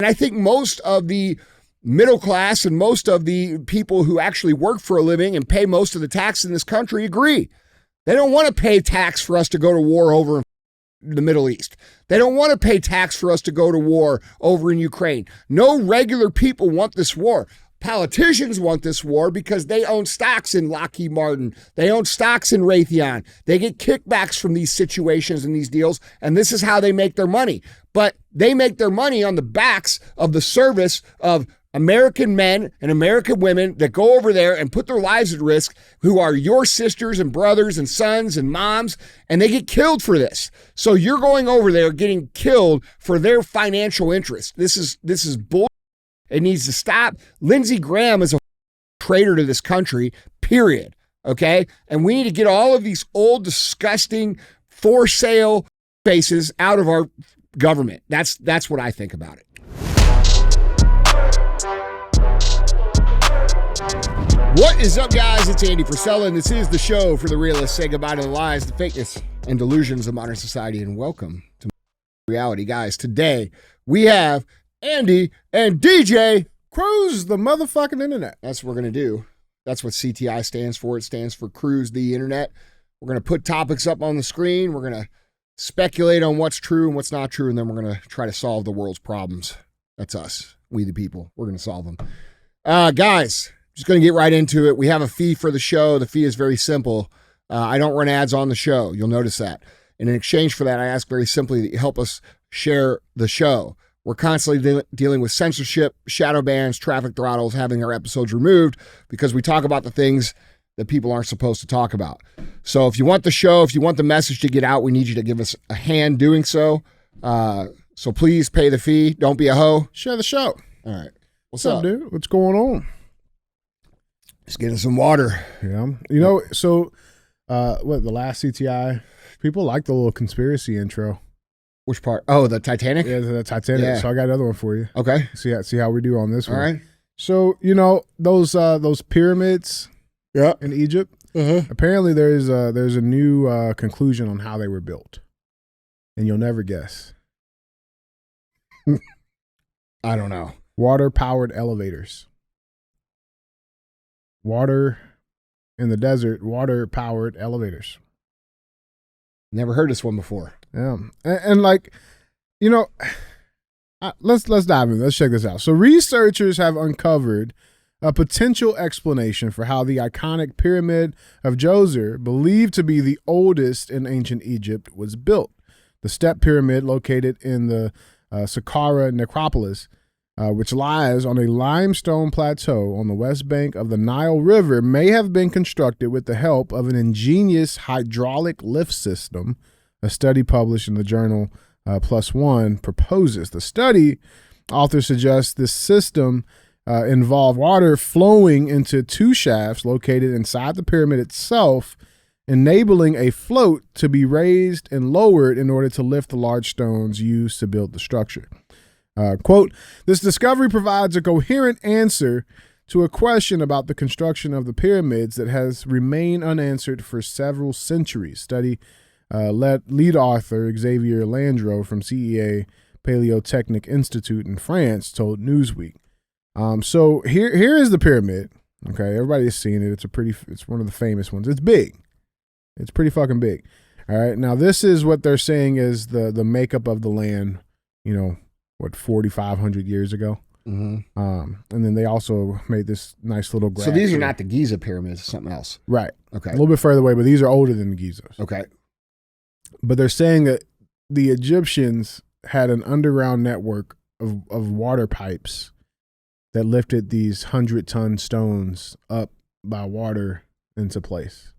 And I think most of the middle class and most of the people who actually work for a living and pay most of the tax in this country agree. They don't want to pay tax for us to go to war over in the Middle East. They don't want to pay tax for us to go to war over in Ukraine. No regular people want this war. Politicians want this war because they own stocks in Lockheed Martin. They own stocks in Raytheon. They get kickbacks from these situations and these deals, and this is how they make their money. But they make their money on the backs of the service of American men and American women that go over there and put their lives at risk, who are your sisters and brothers and sons and moms, and they get killed for this. So you're going over there getting killed for their financial interest. This is bull. It needs to stop. Lindsey Graham is a traitor to this country, period. Okay? And we need to get all of these old, disgusting, for sale faces out of our government. That's what I think about it. What is up, guys? It's Andy Frisella, and this is the show for the realists. Say goodbye to the lies, the fakeness, and delusions of modern society, and welcome to reality. Guys, today we have Andy and DJ cruise the motherfucking internet. That's what we're going to do. That's what CTI stands for. It stands for cruise the internet. We're going to put topics up on the screen. We're going to speculate on what's true and what's not true, and then we're going to try to solve the world's problems. That's us. We the people. We're going to solve them. Guys, just going to get right into it. We have a fee for the show. The fee is very simple. I don't run ads on the show. You'll notice that. And in exchange for that, I ask very simply that you help us share the show. We're constantly dealing with censorship, shadow bans, traffic throttles, having our episodes removed because we talk about the things that people aren't supposed to talk about. So if you want the show, if you want the message to get out, we need you to give us a hand doing so. So please pay the fee. Don't be a hoe. Share the show. All right. What's up, dude? What's going on? Just getting some water. Yeah. You know, so the last CTI, people like the little conspiracy intro. Which part? Oh, the Titanic? Yeah, the Titanic. Yeah. So I got another one for you. Okay. See how we do on this one. All right. So, you know, those pyramids in Egypt, apparently there's a new conclusion on how they were built. And you'll never guess. I don't know. Water-powered elevators. Water in the desert, water-powered elevators. Never heard this one before. Yeah. And like, you know, let's dive in. Let's check this out. So researchers have uncovered a potential explanation for how the iconic pyramid of Djoser, believed to be the oldest in ancient Egypt, was built. The step pyramid located in the Saqqara necropolis, which lies on a limestone plateau on the west bank of the Nile River, may have been constructed with the help of an ingenious hydraulic lift system. A study published in the journal Plus One proposes. The study author suggests this system involved water flowing into two shafts located inside the pyramid itself, enabling a float to be raised and lowered in order to lift the large stones used to build the structure. Quote, this discovery provides a coherent answer to a question about the construction of the pyramids that has remained unanswered for several centuries. Study lead author Xavier Landreau from CEA Paleotechnic Institute in France told Newsweek. So here is the pyramid. Okay, everybody's seen it. It's one of the famous ones. It's big. It's pretty fucking big. All right. Now this is what they're saying is the makeup of the land. You know, what, 4,500 years ago. Mm-hmm. And then they also made this nice little graph. So these are not the Giza pyramids, it's something else. Right. Okay. A little bit further away, but these are older than the Gizas. Okay. But they're saying that the Egyptians had an underground network of water pipes that lifted these 100-ton stones up by water into place.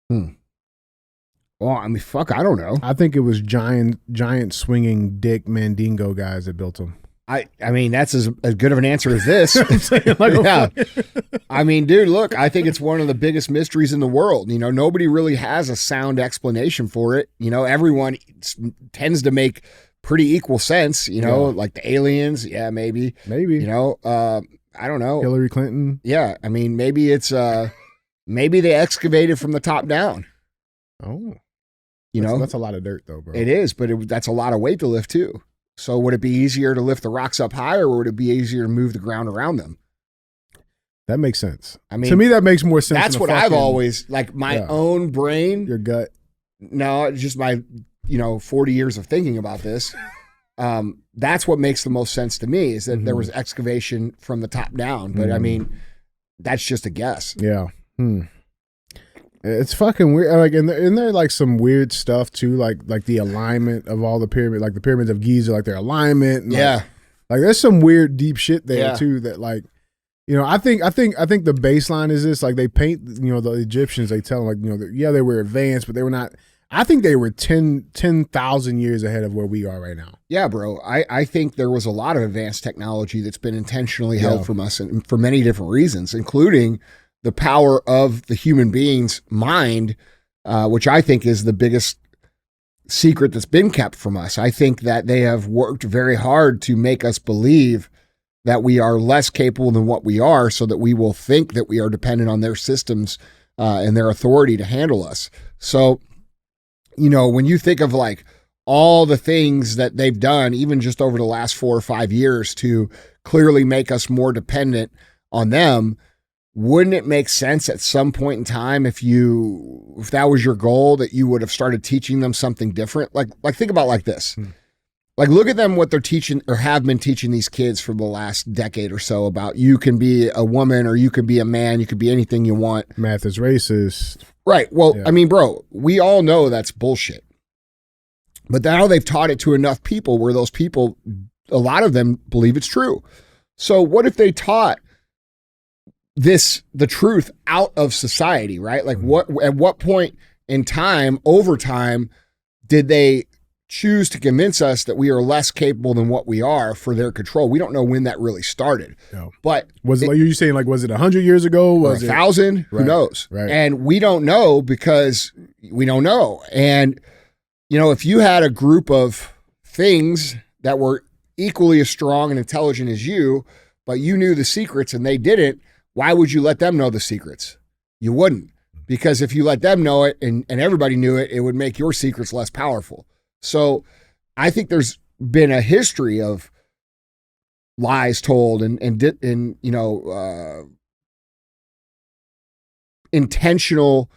Well, I mean, fuck, I don't know. I think it was giant swinging dick Mandingo guys that built them. I mean, that's as good of an answer as this. Yeah. I mean, dude, look, I think it's one of the biggest mysteries in the world. You know, nobody really has a sound explanation for it. You know, everyone tends to make pretty equal sense, you know, like the aliens. Yeah, maybe. You know, I don't know. Hillary Clinton. Yeah. I mean, maybe it's, maybe they excavated from the top down. Oh. You know, that's a lot of dirt though, bro. It is, but that's a lot of weight to lift too. So would it be easier to lift the rocks up higher, or would it be easier to move the ground around them? That makes sense. I mean, to me, that makes more sense. That's what I've always, like, my own brain. Your gut. No, just my, 40 years of thinking about this. That's what makes the most sense to me, is that there was excavation from the top down. But I mean, that's just a guess. Yeah. It's fucking weird. Like, and there like some weird stuff too, like the alignment of all the pyramid, like the pyramids of Giza, like their alignment. And like there's some weird deep shit there too. That like, I think the baseline is this. Like they paint, the Egyptians. They tell them like, they were advanced, but they were not. I think they were 10,000 years ahead of where we are right now. Yeah, bro. I think there was a lot of advanced technology that's been intentionally held from us, and for many different reasons, including the power of the human being's mind, which I think is the biggest secret that's been kept from us. I think that they have worked very hard to make us believe that we are less capable than what we are, so that we will think that we are dependent on their systems and their authority to handle us. So, when you think of like all the things that they've done, even just over the last 4 or 5 years, to clearly make us more dependent on them, wouldn't it make sense at some point in time, if that was your goal, that you would have started teaching them something different? Like think about it like this. Like, look at them, what they're teaching or have been teaching these kids for the last decade or so about you can be a woman or you can be a man, you could be anything you want. Math is racist. Right. Well, I mean, bro, we all know that's bullshit. But now they've taught it to enough people where those people, a lot of them believe it's true. So what if they taught the truth out of society, right? Like at what point in time, over time, did they choose to convince us that we are less capable than what we are for their control? We don't know when that really started. No. But was it like you saying, like, was it 100 years ago? Was it 1,000? Who knows? Right. And we don't know because we don't know. And, if you had a group of things that were equally as strong and intelligent as you, but you knew the secrets and they didn't, why would you let them know the secrets? You wouldn't. Because if you let them know it and everybody knew it, it would make your secrets less powerful. So I think there's been a history of lies told and intentional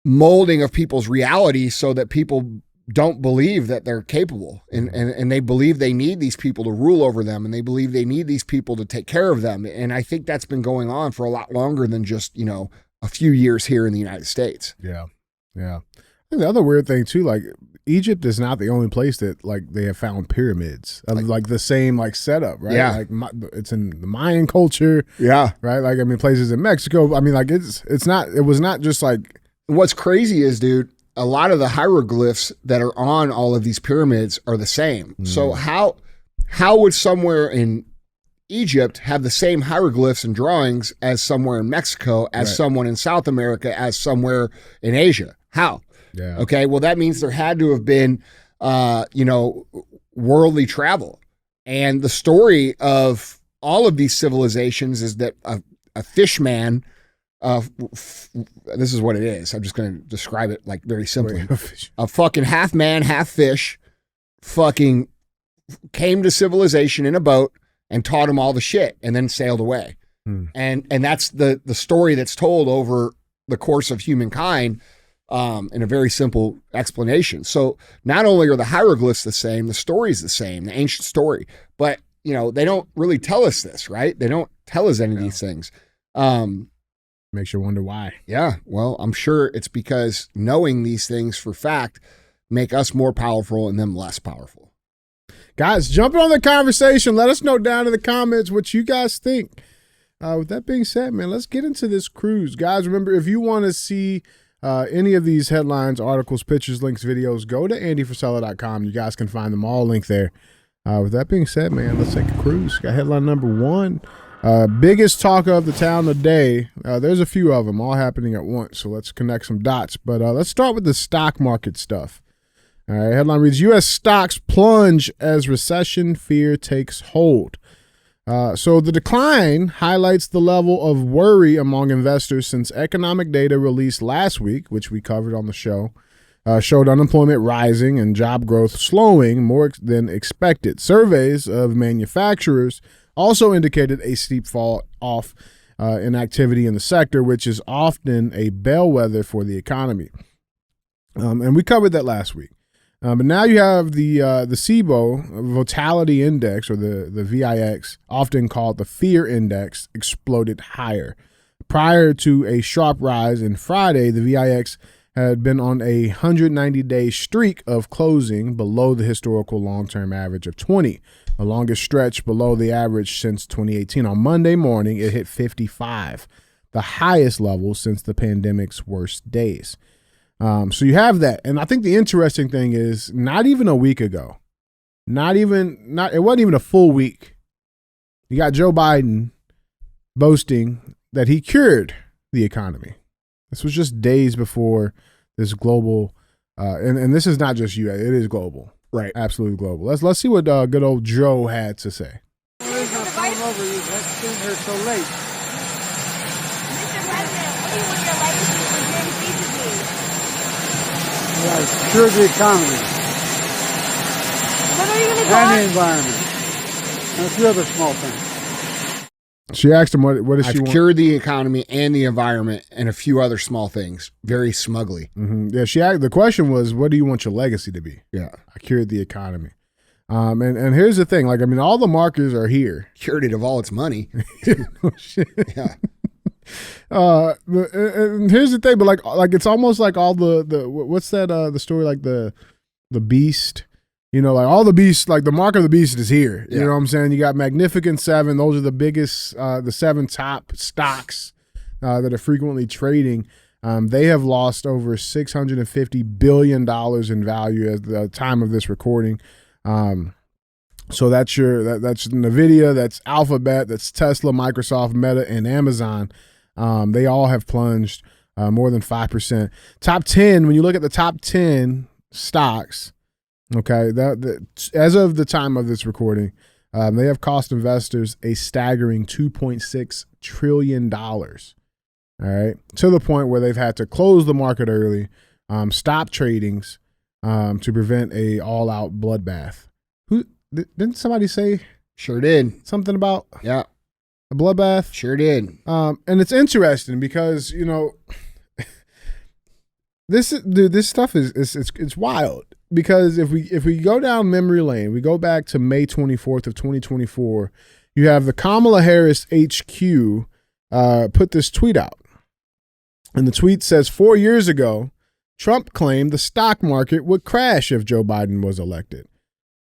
molding of people's reality so that people don't believe that they're capable and they believe they need these people to rule over them, and they believe they need these people to take care of them. And I think that's been going on for a lot longer than just, a few years here in the United States. Yeah. Yeah. I think the other weird thing too, like Egypt is not the only place that like they have found pyramids of like the same like setup, right? Yeah. Like it's in the Mayan culture. Yeah. Right. Like, I mean, places in Mexico. I mean, like it was not just like. What's crazy is, dude, a lot of the hieroglyphs that are on all of these pyramids are the same. So how would somewhere in Egypt have the same hieroglyphs and drawings as somewhere in Mexico, as someone in South America, as somewhere in Asia? How? Yeah. Okay. Well, that means there had to have been, worldly travel. And the story of all of these civilizations is that a fish man, this is what it is. I'm just going to describe it like very simply. A fucking half man, half fish fucking came to civilization in a boat and taught him all the shit and then sailed away. And that's the story that's told over the course of humankind, in a very simple explanation. So not only are the hieroglyphs the same, the story's the same, the ancient story, but they don't really tell us this, right? They don't tell us any of these things. Makes you wonder why. Yeah. Well, I'm sure it's because knowing these things for fact make us more powerful and them less powerful. Guys, jump on the conversation. Let us know down in the comments what you guys think. With that being said, man, let's get into this cruise. Guys, remember, if you want to see any of these headlines, articles, pictures, links, videos, go to andyfrisella.com. You guys can find them all linked there. With that being said, man, let's take a cruise. Got headline number 1. Biggest talk of the town today. There's a few of them all happening at once, so let's connect some dots. But let's start with the stock market stuff. All right, headline reads, U.S. stocks plunge as recession fear takes hold. So the decline highlights the level of worry among investors since economic data released last week, which we covered on the show, showed unemployment rising and job growth slowing more than expected. Surveys of manufacturers also indicated a steep fall off in activity in the sector, which is often a bellwether for the economy. And we covered that last week. But now you have the SIBO Vitality Index, or the VIX, often called the Fear Index, exploded higher. Prior to a sharp rise in Friday, the VIX had been on a 190-day streak of closing below the historical long-term average of 20, the longest stretch below the average since 2018. On Monday morning, it hit 55, the highest level since the pandemic's worst days. So you have that. And I think the interesting thing is not even a week ago, it wasn't even a full week. You got Joe Biden boasting that he cured the economy. This was just days before this global, and this is not just U.S., it is global. Right. Absolutely global. Let's see what good old Joe had to say. The reason I'm pulling over you is been here so late. Mr. President, what do you want your legacy for Gen Z to be? Yeah, cure the economy What are you going to and go the on? environment and a few other small things. She asked him what does she I've want? cured the economy and the environment and a few other small things, very smugly. Mm-hmm. Yeah, the question was, what do you want your legacy to be? Yeah. I cured the economy. And here's the thing, all the markers are here. Cured it of all its money. Oh, shit. Yeah. And here's the thing, but it's almost like all the what's that the story, like the beast, all the beasts, like the mark of the beast is here. You Yeah. know what I'm saying? You got Magnificent Seven. Those are the biggest, the 7 top stocks that are frequently trading. They have lost over $650 billion in value at the time of this recording. So that's that's NVIDIA, that's Alphabet, that's Tesla, Microsoft, Meta, and Amazon. They all have plunged more than 5%. Top 10, when you look at the top 10 stocks, okay, as of the time of this recording, they have cost investors a staggering $2.6 trillion. All right, to the point where they've had to close the market early, stop tradings to prevent a all-out bloodbath. Didn't somebody say Sure did. something about Yeah. a bloodbath? Sure did. And it's interesting because this stuff is wild. Because if we go down memory lane, we go back to May 24th of 2024. You have the Kamala Harris HQ put this tweet out, and the tweet says 4 years ago, Trump claimed the stock market would crash if Joe Biden was elected.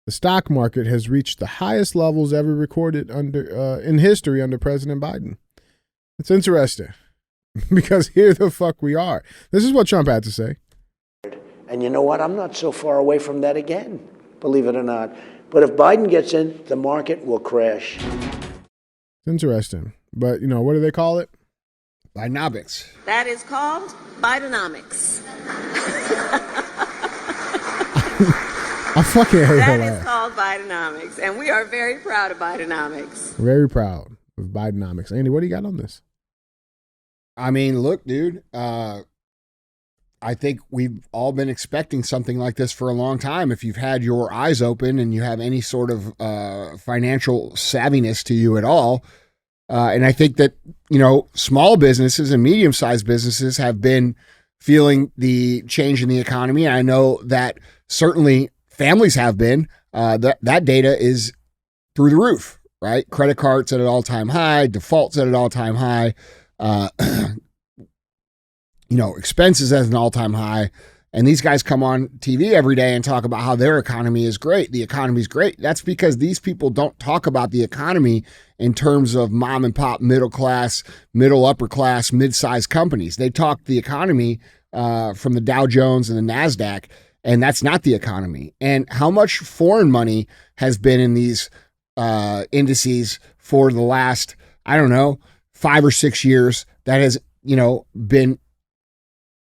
The stock market has reached the highest levels ever recorded in history under President Biden. It's interesting because here the fuck we are. This is what Trump had to say. And you know what? I'm not so far away from that again, believe it or not. But if Biden gets in, the market will crash. It's interesting. But, what do they call it? Bidenomics. That is called Bidenomics. I fucking hate That her is called Bidenomics, and we are very proud of Bidenomics. Very proud of Bidenomics. Andy, what do you got on this? I mean, look, dude, I think we've all been expecting something like this for a long time. If you've had your eyes open and you have any sort of financial savviness to you at all. And I think that, small businesses and medium-sized businesses have been feeling the change in the economy. I know that certainly families have been. That data is through the roof, right? Credit cards at an all-time high, defaults at an all-time high, expenses at an all-time high. And these guys come on TV every day and talk about how their economy is great. The economy is great. That's because these people don't talk about the economy in terms of mom and pop, middle class, middle upper class, mid-sized companies. They talk the economy from the Dow Jones and the NASDAQ, and that's not the economy. And how much foreign money has been in these indices for the last, 5 or 6 years that has, been,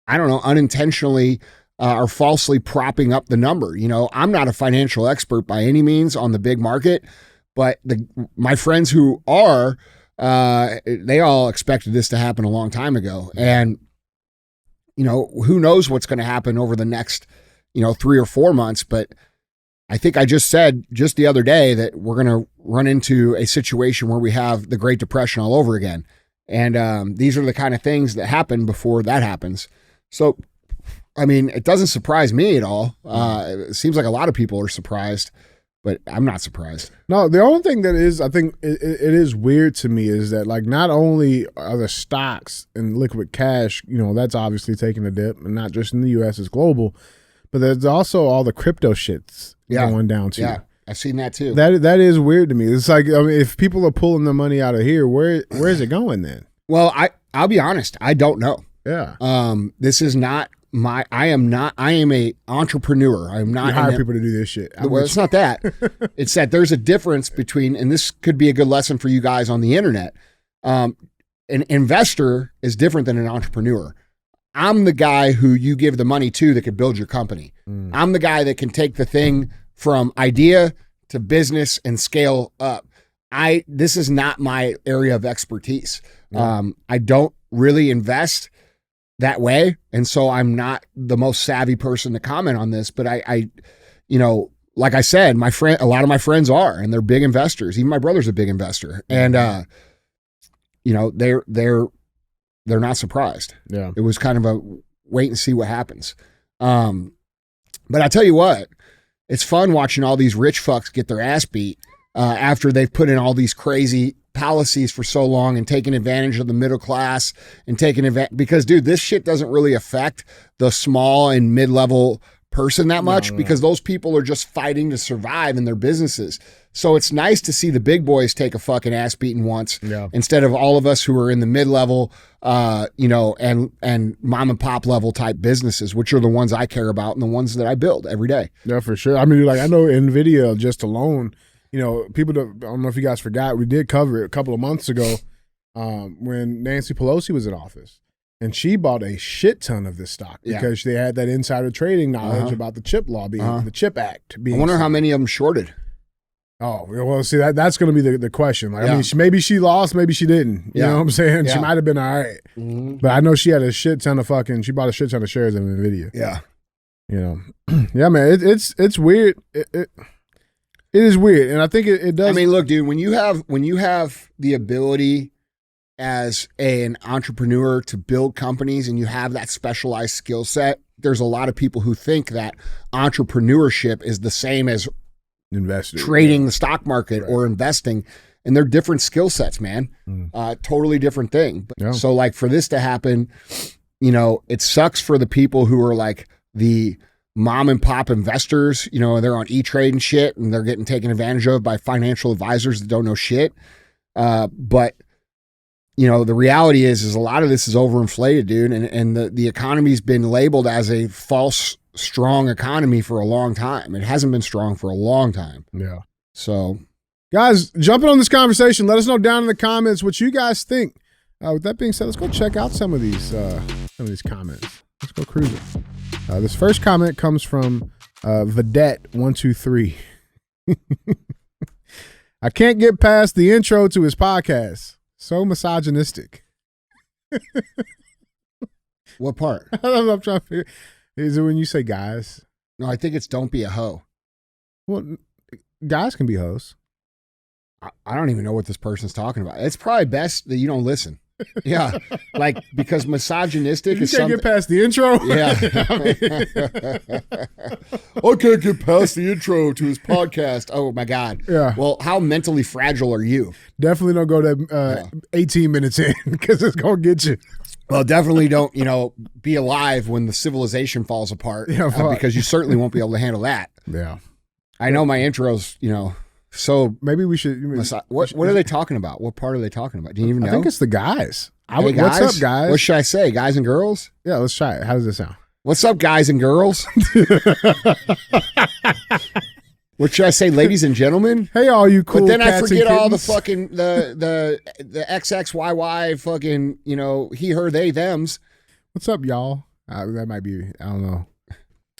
unintentionally or falsely propping up the number. I'm not a financial expert by any means on the big market, but my friends who are, they all expected this to happen a long time ago. And, who knows what's going to happen over the next, 3 or 4 months. But I think I just said just the other day that we're going to run into a situation where we have the Great Depression all over again. And these are the kind of things that happen before that happens. So, I mean, it doesn't surprise me at all. It seems like a lot of people are surprised, but I'm not surprised. No, the only thing that is, I think it is weird to me is that, like, not only are the stocks and liquid cash, that's obviously taking a dip, and not just in the U.S., it's global, but there's also all the crypto shits going down too. Yeah, I've seen that too. That is weird to me. It's like, I mean, if people are pulling their money out of here, where is it going then? Well, I'll be honest, I don't know. Yeah. This is not I am a entrepreneur. I'm not. You hire people to do this shit. Well, it's not that. It's that there's a difference between, and this could be a good lesson for you guys on the internet. An investor is different than an entrepreneur. I'm the guy who you give the money to that could build your company. I'm the guy that can take the thing from idea to business and scale up. This is not my area of expertise. I don't really invest that way. And so I'm not the most savvy person to comment on this, but I like I said, a lot of my friends are, and they're big investors. Even my brother's a big investor. And, they're not surprised. Yeah. It was kind of a wait and see what happens. But I tell you what, it's fun watching all these rich fucks get their ass beat after they've put in all these crazy policies for so long and taking advantage of the middle class and taking advantage, because dude, this shit doesn't really affect the small and mid-level person that much because those people are just fighting to survive in their businesses. So it's nice to see the big boys take a fucking ass beating once instead of all of us who are in the mid-level, and mom and pop level type businesses, which are the ones I care about and the ones that I build every day. Yeah, for sure. I mean, like, I know NVIDIA just alone, people I don't know if you guys forgot, we did cover it a couple of months ago when Nancy Pelosi was in office. And she bought a shit ton of this stock because they had that insider trading knowledge about the chip law the CHIP Act being. I wonder how many of them shorted. Oh, well, see, that's going to be the question. Like, I mean, maybe she lost, maybe she didn't. You know what I'm saying? She might have been all right. But I know she had a shit ton of she bought a shit ton of shares in NVIDIA. Yeah. Yeah, man, it's weird. It is weird. And I think it does. I mean, look, dude, when you have the ability as an entrepreneur to build companies and you have that specialized skill set, there's a lot of people who think that entrepreneurship is the same as trading the stock market or investing, and they're different skill sets, man. Totally different thing. So like for this to happen, it sucks for the people who are like the mom and pop investors, they're on E-Trade and shit and they're getting taken advantage of by financial advisors that don't know shit. But the reality is a lot of this is overinflated, dude. And the economy's been labeled as a false, strong economy for a long time. It hasn't been strong for a long time. Yeah. So, guys, jumping on this conversation, let us know down in the comments what you guys think. With that being said, let's go check out some of these comments. Let's go cruise it. This first comment comes from Vedette123. I can't get past the intro to his podcast. So misogynistic. What part? I'm trying to figure. Is it when you say guys? No, I think it's don't be a hoe. Well, guys can be hoes. I don't even know what this person's talking about. It's probably best that you don't listen. Yeah, like because misogynistic you is can't something. get past the intro. Yeah, I can't get past the intro to his podcast. Oh my god. Yeah. Well, how mentally fragile are you? Definitely don't go to 18 minutes in because it's gonna get you. Well, definitely don't be alive when the civilization falls apart. Because you certainly won't be able to handle that. Yeah. I know my intros. So maybe we should. What are they talking about? What part are they talking about? Do you even know? I think it's the guys. Hey, guys. What's up, guys? What should I say? Guys and girls? Yeah, let's try it. How does it sound? What's up, guys and girls? What should I say, ladies and gentlemen? Hey, all you cool. But then I cats forget and all the kittens. fucking the XXYY fucking he, her, they, thems. What's up, y'all? That might be. I don't know.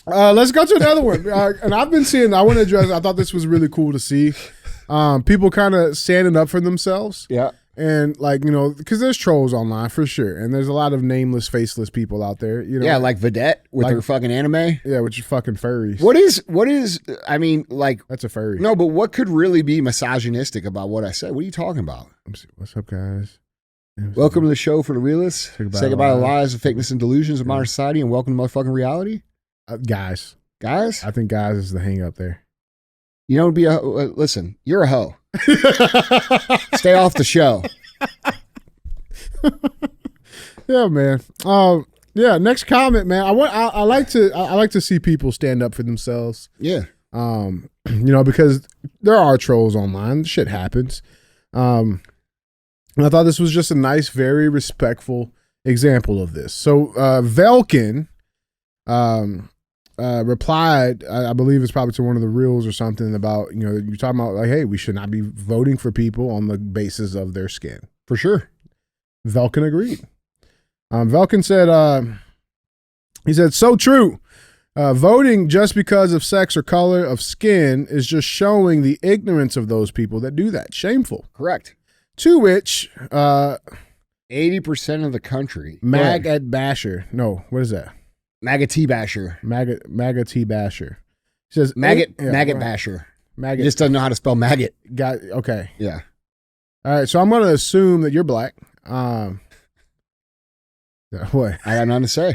Let's go to another one. And I've been seeing. I want to address. I thought this was really cool to see. People kind of standing up for themselves. Yeah. And like, you know, because there's trolls online for sure. And there's a lot of nameless, faceless people out there. You know, Yeah, like Vedette with her fucking anime. Yeah, which is fucking furries. What is, I mean, like. That's a furry. No, but what could really be misogynistic about what I said? What are you talking about? What's up, guys? Welcome to the show for the realists. Say goodbye to lies, the fakeness, and delusions of modern society, and welcome to motherfucking reality. Guys. Guys? I think guys is the hang up there. You don't be a, listen, you're a hoe. Stay off the show. Yeah, man. Yeah, next comment, man. I like to see people stand up for themselves. Yeah. You know, because there are trolls online. Shit happens. And I thought this was just a nice, very respectful example of this. So Velkin replied, I believe it's probably to one of the reels or something about, you know, you're talking about like, hey, we should not be voting for people on the basis of their skin. For sure. Velkin agreed. Velkin said, he said, so true. Voting just because of sex or color of skin is just showing the ignorance of those people that do that. Shameful. Correct. To which 80% of the country. Maggot Basher. No, what is that? Maggot T Basher. Maggot T Basher. He says Maggot Basher. Maggot. He just doesn't know how to spell maggot. Okay. Yeah. All right. So I'm going to assume that you're black. What? I got nothing to say.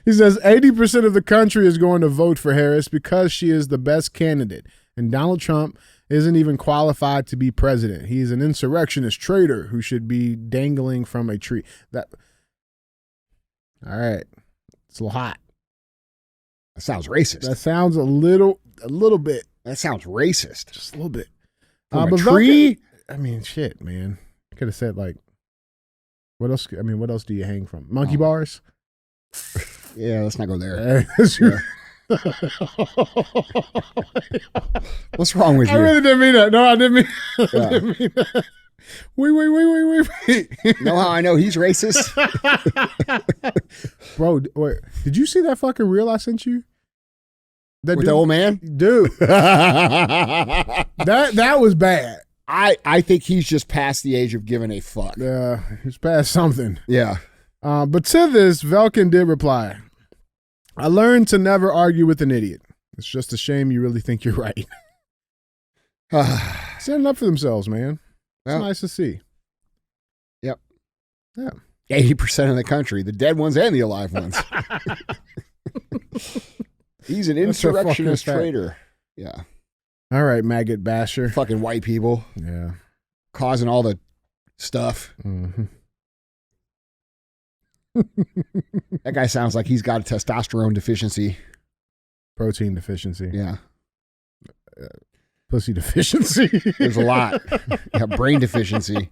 He says 80% of the country is going to vote for Harris because she is the best candidate, and Donald Trump isn't even qualified to be president. He's an insurrectionist traitor who should be dangling from a tree. All right. It's a little hot. That sounds racist. That sounds a little bit. That sounds racist. Just a little bit. From a tree? I mean, shit, man. Could have said like, what else? I mean, what else do you hang from? Monkey bars? Yeah, let's not go there. What's wrong with you? I really didn't mean that. No, I didn't mean that. Wait. Know how I know he's racist? Bro, wait, did you see that fucking reel I sent you? With the old man? Dude. that was bad. I think he's just past the age of giving a fuck. Yeah, he's past something. Yeah. But to this, Velkin did reply, I learned to never argue with an idiot. It's just a shame you really think you're right. Standing up for themselves, man. It's nice to see. Yep. Yeah. 80% of the country, the dead ones and the alive ones. He's an insurrectionist traitor. Yeah. All right, maggot basher. Fucking white people. Yeah. Causing all the stuff. Mm-hmm. That guy sounds like he's got a testosterone deficiency. Protein deficiency. Yeah. Pussy deficiency. There's a lot. Yeah, brain deficiency.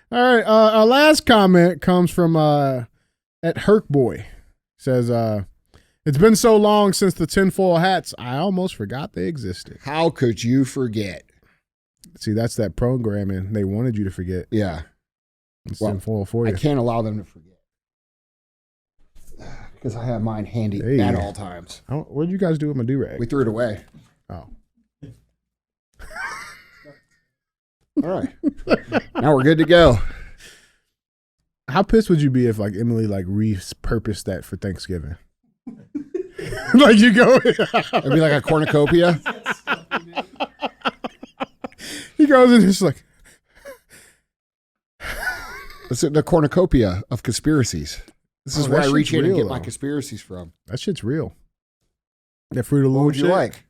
All right. Our last comment comes from at Herkboy. Says, it's been so long since the tinfoil hats, I almost forgot they existed. How could you forget? See, that's that programming they wanted you to forget. Yeah. It's tinfoil for you. I can't allow them to forget. Because I have mine handy at all times. What did you guys do with my do-rag? We threw it away. Oh. All right. Now we're good to go. How pissed would you be if like Emily like repurposed that for Thanksgiving? Like you go. It'd be like a cornucopia. He goes and just like. It's the cornucopia of conspiracies. This is where I reach in and get my conspiracies from. That shit's real. That Fruit of the Loom. What would you like?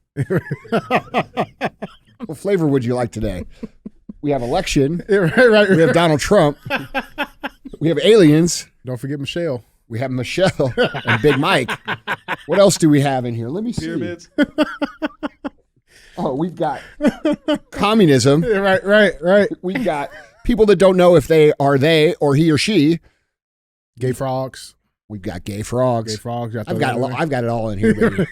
What flavor would you like today? We have election. Right. We have Donald Trump. We have aliens. Don't forget Michelle. We have Michelle and Big Mike. What else do we have in here? Let me see. Pyramids. Oh, we've got communism. Right. We've got people that don't know if they are they or he or she. Gay frogs. We've got gay frogs. I've got it all in here, baby.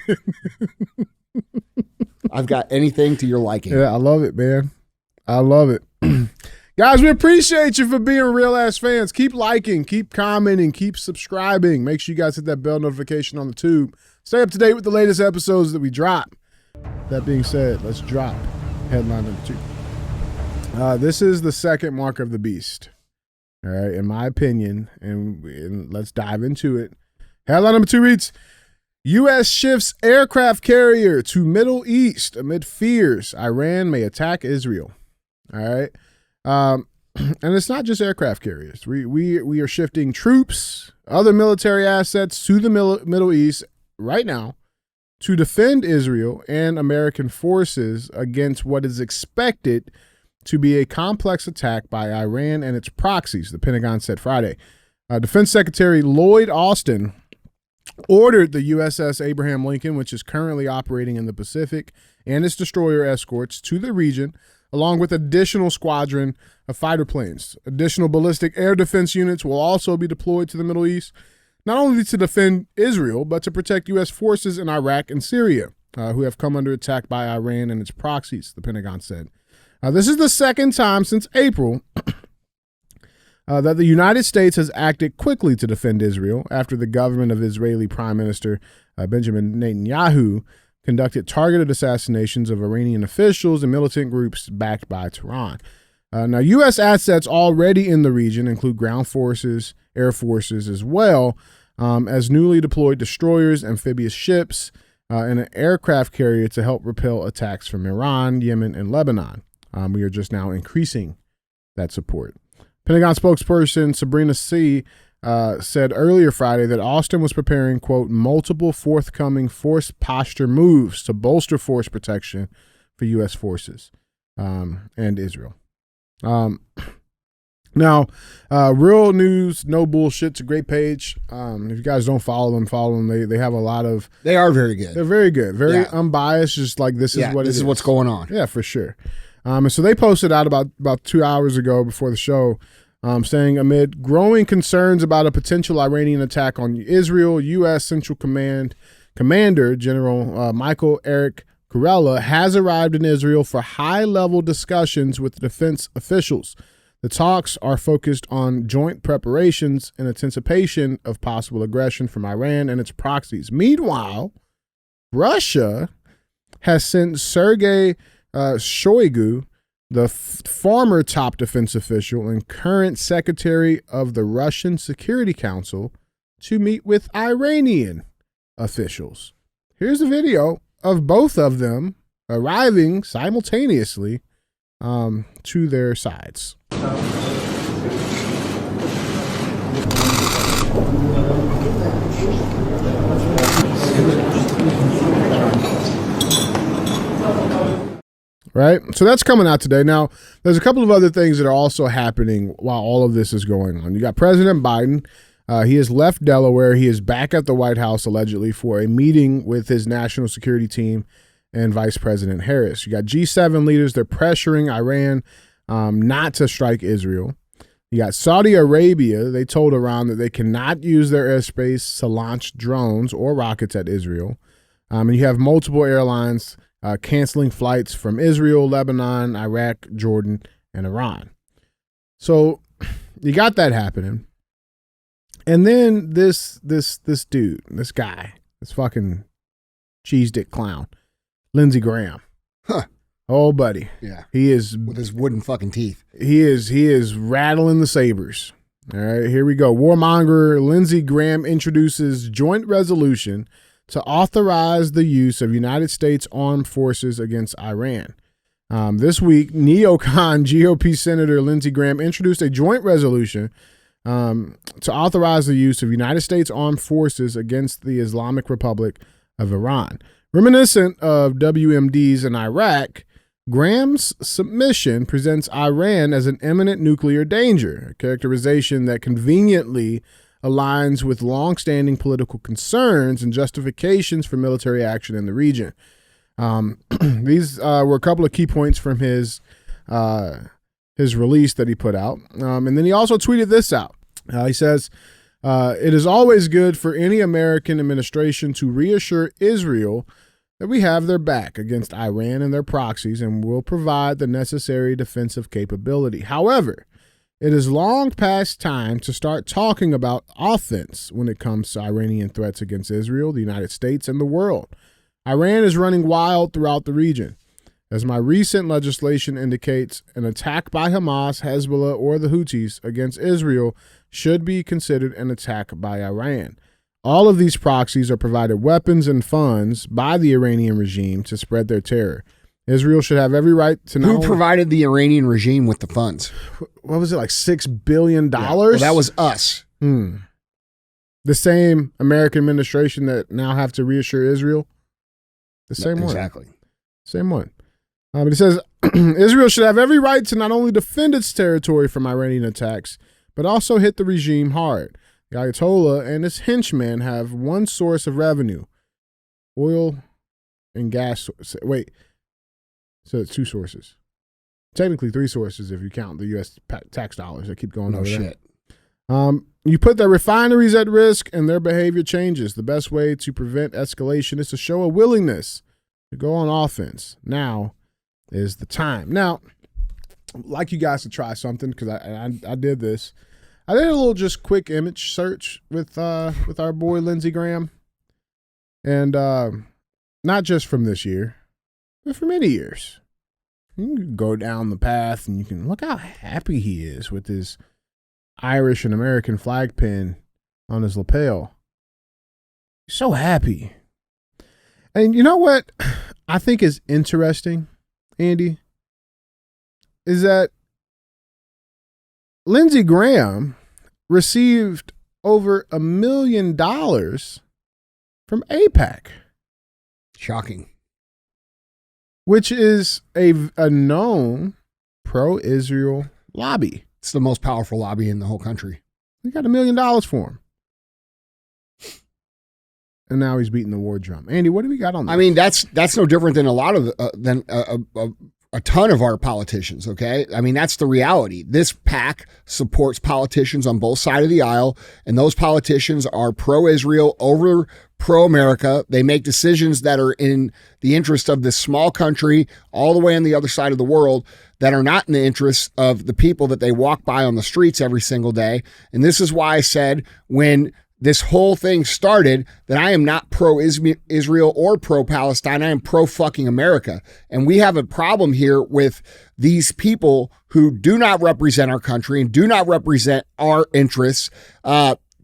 I've got anything to your liking. Yeah, I love it, man. I love it. Guys, we appreciate you for being real ass fans. Keep liking, keep commenting, keep subscribing. Make sure you guys hit that bell notification on the tube. Stay up to date with the latest episodes that we drop. That being said, let's drop headline number 2. This is the second mark of the beast. All right, in my opinion, and let's dive into it. Headline number 2 reads, U.S. shifts aircraft carrier to Middle East amid fears Iran may attack Israel. All right. And it's not just aircraft carriers. We are shifting troops, other military assets to the Middle East right now to defend Israel and American forces against what is expected to be a complex attack by Iran and its proxies, the Pentagon said Friday. Defense Secretary Lloyd Austin ordered the USS Abraham Lincoln, which is currently operating in the Pacific, and its destroyer escorts to the region, along with additional squadron of fighter planes. Additional ballistic air defense units will also be deployed to the Middle East, not only to defend Israel, but to protect U.S. forces in Iraq and Syria, who have come under attack by Iran and its proxies, the Pentagon said. This is the second time since April that the United States has acted quickly to defend Israel after the government of Israeli Prime Minister Benjamin Netanyahu conducted targeted assassinations of Iranian officials and militant groups backed by Tehran. Now, U.S. assets already in the region include ground forces, air forces, as well as newly deployed destroyers, amphibious ships, and an aircraft carrier to help repel attacks from Iran, Yemen, and Lebanon. We are just now increasing that support. Pentagon spokesperson Sabrina C. Said earlier Friday that Austin was preparing, quote, multiple forthcoming force posture moves to bolster force protection for U.S. forces and Israel. Now, Real News, No Bullshit. It's a great page. If you guys don't follow them. They have a lot of. They are very good. They're very good, very unbiased. Just like this is what this is what's going on. Yeah, for sure. And so they posted out about 2 hours ago before the show. Saying amid growing concerns about a potential Iranian attack on Israel, U.S. Central Commander General Michael Eric Kurilla has arrived in Israel for high-level discussions with defense officials. The talks are focused on joint preparations in anticipation of possible aggression from Iran and its proxies. Meanwhile, Russia has sent Sergei Shoigu, the former top defense official and current secretary of the Russian Security Council, to meet with Iranian officials. Here's a video of both of them arriving simultaneously to their sides. Right? So that's coming out today. Now, there's a couple of other things that are also happening while all of this is going on. You got President Biden. He has left Delaware. He is back at the White House, allegedly, for a meeting with his national security team and Vice President Harris. You got G7 leaders. They're pressuring Iran not to strike Israel. You got Saudi Arabia. They told Iran that they cannot use their airspace to launch drones or rockets at Israel. And you have multiple airlines canceling flights from Israel, Lebanon, Iraq, Jordan, and Iran. So you got that happening. And then this dude, this guy, this fucking cheese dick clown, Lindsey Graham. Huh. Oh, buddy. Yeah. He is with his wooden fucking teeth. He is rattling the sabers. All right, here we go. Warmonger Lindsey Graham introduces joint resolution to authorize the use of United States armed forces against Iran. This week, neocon GOP Senator Lindsey Graham introduced a joint resolution to authorize the use of United States armed forces against the Islamic Republic of Iran. Reminiscent of WMDs in Iraq, Graham's submission presents Iran as an imminent nuclear danger, a characterization that conveniently aligns with longstanding political concerns and justifications for military action in the region. These were a couple of key points from his release that he put out. And then he also tweeted this out. He says, it is always good for any American administration to reassure Israel that we have their back against Iran and their proxies and will provide the necessary defensive capability. However, it is long past time to start talking about offense when it comes to Iranian threats against Israel, the United States, and the world. Iran is running wild throughout the region. As my recent legislation indicates, an attack by Hamas, Hezbollah, or the Houthis against Israel should be considered an attack by Iran. All of these proxies are provided weapons and funds by the Iranian regime to spread their terror. Israel should have every right to Who provided the Iranian regime with the funds? What was it, like $6 billion? Yeah. Well, that was us. The same American administration that now have to reassure Israel? The same one. Exactly. Same one. But it says, Israel should have every right to not only defend its territory from Iranian attacks, but also hit the regime hard. The Ayatollah and his henchmen have one source of revenue, oil and gas. Wait, so it's two sources. Technically three sources if you count the U.S. tax dollars that keep going over shit. there. You put their refineries at risk and their behavior changes. The best way to prevent escalation is to show a willingness to go on offense. Now is the time. Now, I'd like you guys to try something because I did this. I did a little just quick image search with our boy Lindsey Graham, and not just from this year, but for many years. You can go down the path and you can look how happy he is with his Irish and American flag pin on his lapel. He's so happy. And you know what I think is interesting, Andy, is that Lindsey Graham received over $1 million from AIPAC. Shocking. Which is a known pro-Israel lobby. It's the most powerful lobby in the whole country. They got $1 million for him. And now he's beating the war drum. Andy, what do we got on this? I mean, that's no different than a lot of a ton of our politicians, okay? I mean, that's the reality. This PAC supports politicians on both sides of the aisle, and those politicians are pro-Israel over pro-America. They make decisions that are in the interest of this small country all the way on the other side of the world that are not in the interest of the people that they walk by on the streets every single day. And this is why I said when this whole thing started that I am not pro-Israel or pro-Palestine. I am pro-fucking America. And we have a problem here with these people who do not represent our country and do not represent our interests,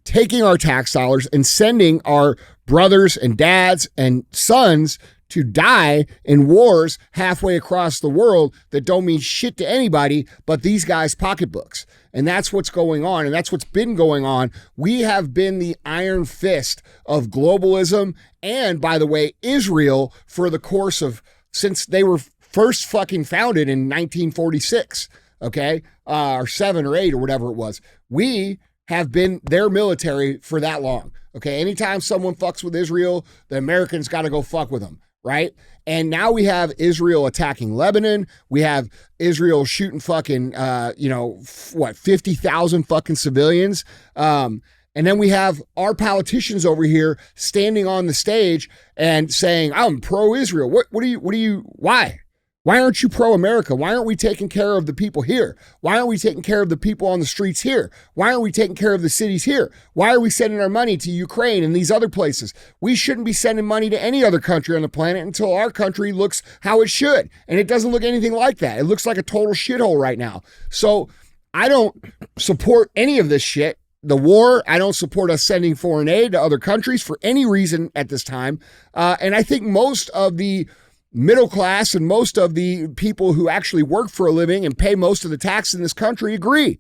taking our tax dollars and sending our brothers and dads and sons to die in wars halfway across the world that don't mean shit to anybody but these guys' pocketbooks. And that's what's going on, and that's what's been going on. We have been the iron fist of globalism and, by the way, Israel for the course of, since they were first fucking founded in 1946, okay? Or 7 or 8 or whatever it was. We have been their military for that long, okay? Anytime someone fucks with Israel, the Americans got to go fuck with them, right? And now we have Israel attacking Lebanon. We have Israel shooting fucking, 50,000 fucking civilians. And then we have our politicians over here standing on the stage and saying, I'm pro-Israel. Why? Why aren't you pro-America? Why aren't we taking care of the people here? Why aren't we taking care of the people on the streets here? Why aren't we taking care of the cities here? Why are we sending our money to Ukraine and these other places? We shouldn't be sending money to any other country on the planet until our country looks how it should. And it doesn't look anything like that. It looks like a total shithole right now. So I don't support any of this shit. The war, I don't support us sending foreign aid to other countries for any reason at this time. And I think most of the middle class and most of the people who actually work for a living and pay most of the tax in this country agree.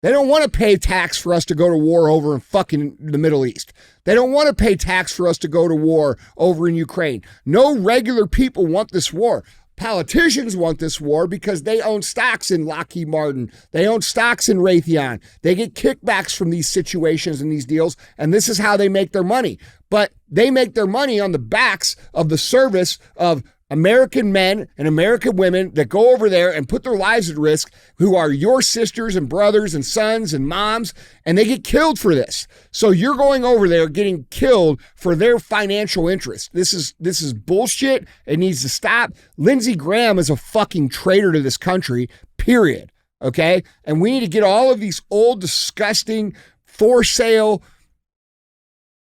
They don't want to pay tax for us to go to war over in fucking the Middle East. They don't want to pay tax for us to go to war over in Ukraine. No regular people want this war. Politicians want this war because they own stocks in Lockheed Martin. They own stocks in Raytheon. They get kickbacks from these situations and these deals, and this is how they make their money. But they make their money on the backs of the service of American men and American women that go over there and put their lives at risk, who are your sisters and brothers and sons and moms, and they get killed for this. So you're going over there getting killed for their financial interest. This is bullshit. It needs to stop. Lindsey Graham is a fucking traitor to this country, period. Okay? And we need to get all of these old, disgusting, for sale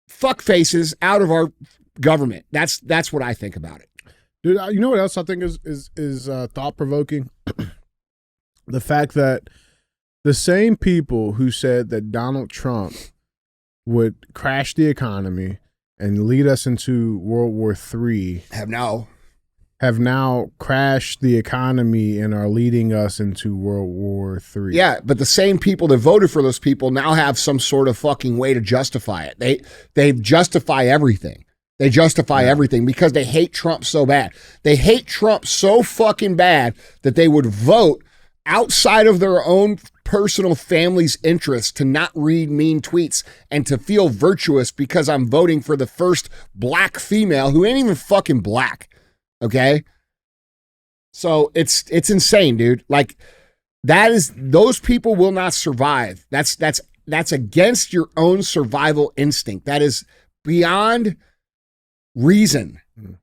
fuck faces out of our government. That's what I think about it. Dude, you know what else I think is thought provoking? The fact that the same people who said that Donald Trump would crash the economy and lead us into World War III have now crashed the economy and are leading us into World War III. Yeah, but the same people that voted for those people now have some sort of fucking way to justify it. They justify everything. They justify everything because they hate Trump so bad. They hate Trump so fucking bad that they would vote outside of their own personal family's interest to not read mean tweets and to feel virtuous because I'm voting for the first black female who ain't even fucking black. Okay? So it's insane, dude. Like those people will not survive. That's against your own survival instinct. That is beyond reason.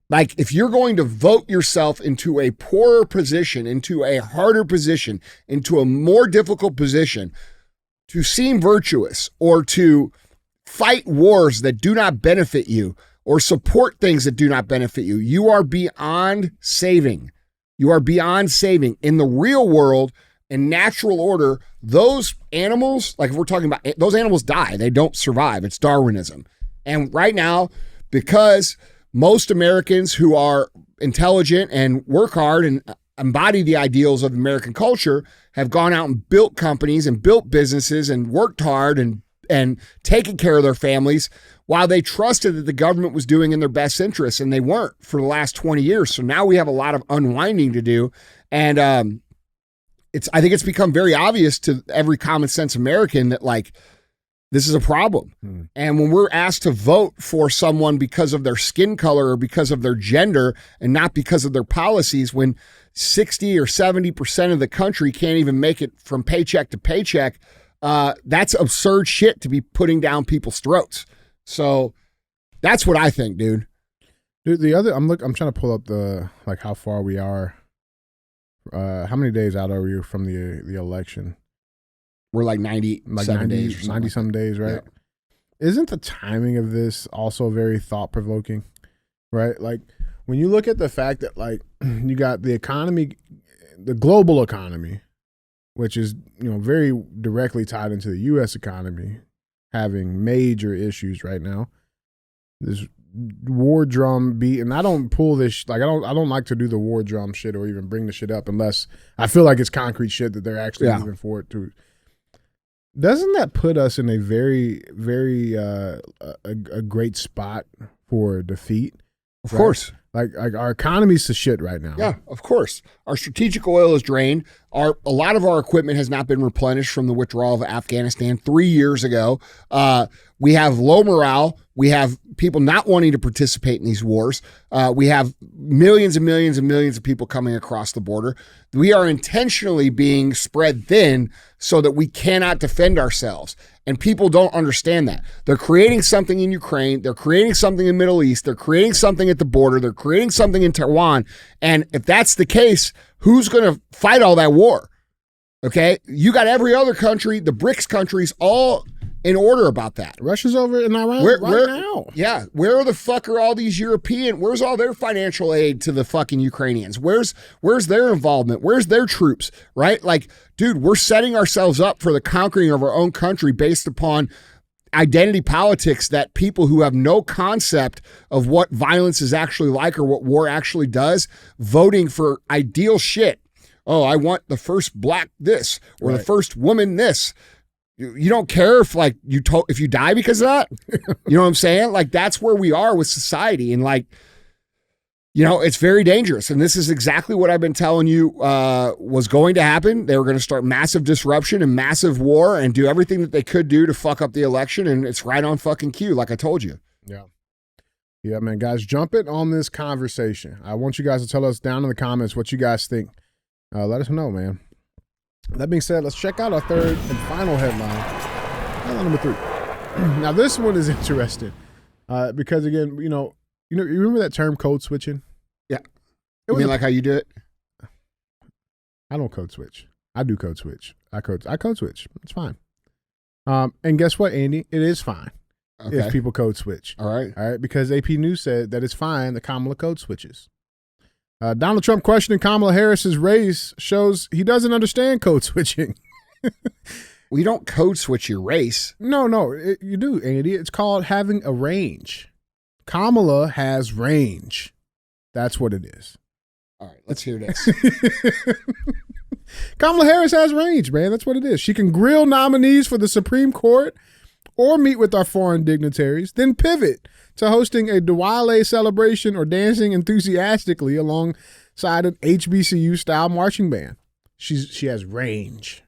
Like if you're going to vote yourself into a poorer position, into a harder position, into a more difficult position to seem virtuous or to fight wars that do not benefit you or support things that do not benefit you, you are beyond saving. You are beyond saving. In the real world, in natural order, those animals, like if we're talking about, those animals die. They don't survive. It's Darwinism. And right now, because most Americans who are intelligent and work hard and embody the ideals of American culture have gone out and built companies and built businesses and worked hard and taken care of their families while they trusted that the government was doing in their best interests, and they weren't for the last 20 years. So now we have a lot of unwinding to do. And I think it's become very obvious to every common sense American that like, this is a problem. And when we're asked to vote for someone because of their skin color or because of their gender and not because of their policies, when 60 or 70% of the country can't even make it from paycheck to paycheck, that's absurd shit to be putting down people's throats. So that's what I think, dude. Dude, I'm trying to pull up the like how far we are. How many days out are we from the election? We're like 90 days. 90 some days, right? Yeah. Isn't the timing of this also very thought provoking? Right? Like when you look at the fact that like you got the economy, the global economy, which is, very directly tied into the US economy, having major issues right now. This war drum beat, and I don't pull this I don't like to do the war drum shit or even bring the shit up unless I feel like it's concrete shit that they're actually moving forward to. Doesn't that put us in a very, very a great spot for defeat? Of course. Like our economy's to shit right now. Yeah, of course. Our strategic oil is drained. A lot of our equipment has not been replenished from the withdrawal of Afghanistan 3 years ago. We have low morale. We have people not wanting to participate in these wars. We have millions and millions and millions of people coming across the border. We are intentionally being spread thin so that we cannot defend ourselves. And people don't understand that. They're creating something in Ukraine. They're creating something in the Middle East. They're creating something at the border. They're creating something in Taiwan. And if that's the case, who's going to fight all that war? Okay? You got every other country, the BRICS countries, all in order about that. Russia's over in Iran right now. Yeah. Where the fuck are all these where's all their financial aid to the fucking Ukrainians? Where's their involvement? Where's their troops? Right? Like, dude, we're setting ourselves up for the conquering of our own country based upon identity politics that people who have no concept of what violence is actually like or what war actually does, voting for ideal shit. Oh, I want the first black this or the first woman this. You don't care if if you die because of that. You know what I'm saying? Like that's where we are with society, and it's very dangerous. And this is exactly what I've been telling you was going to happen. They were going to start massive disruption and massive war and do everything that they could do to fuck up the election, and it's right on fucking cue, like I told you. Yeah, man, guys, jump in on this conversation. I want you guys to tell us down in the comments what you guys think. Let us know, man. That being said, let's check out our third and final headline. Headline number 3. Now, this one is interesting because, again, you remember that term code switching? Yeah. You mean like how you do it? I don't code switch. I do code switch. I code switch. It's fine. And guess what, Andy? It is fine if people code switch. All right. Because AP News said that it's fine that Kamala code switches. Donald Trump questioning Kamala Harris's race shows he doesn't understand code switching. We don't code switch your race. No, you do, Andy. It's called having a range. Kamala has range. That's what it is. All right, let's hear this. Kamala Harris has range, man. That's what it is. She can grill nominees for the Supreme Court or meet with our foreign dignitaries, then pivot to hosting a Diwali celebration or dancing enthusiastically alongside an HBCU-style marching band. She has range.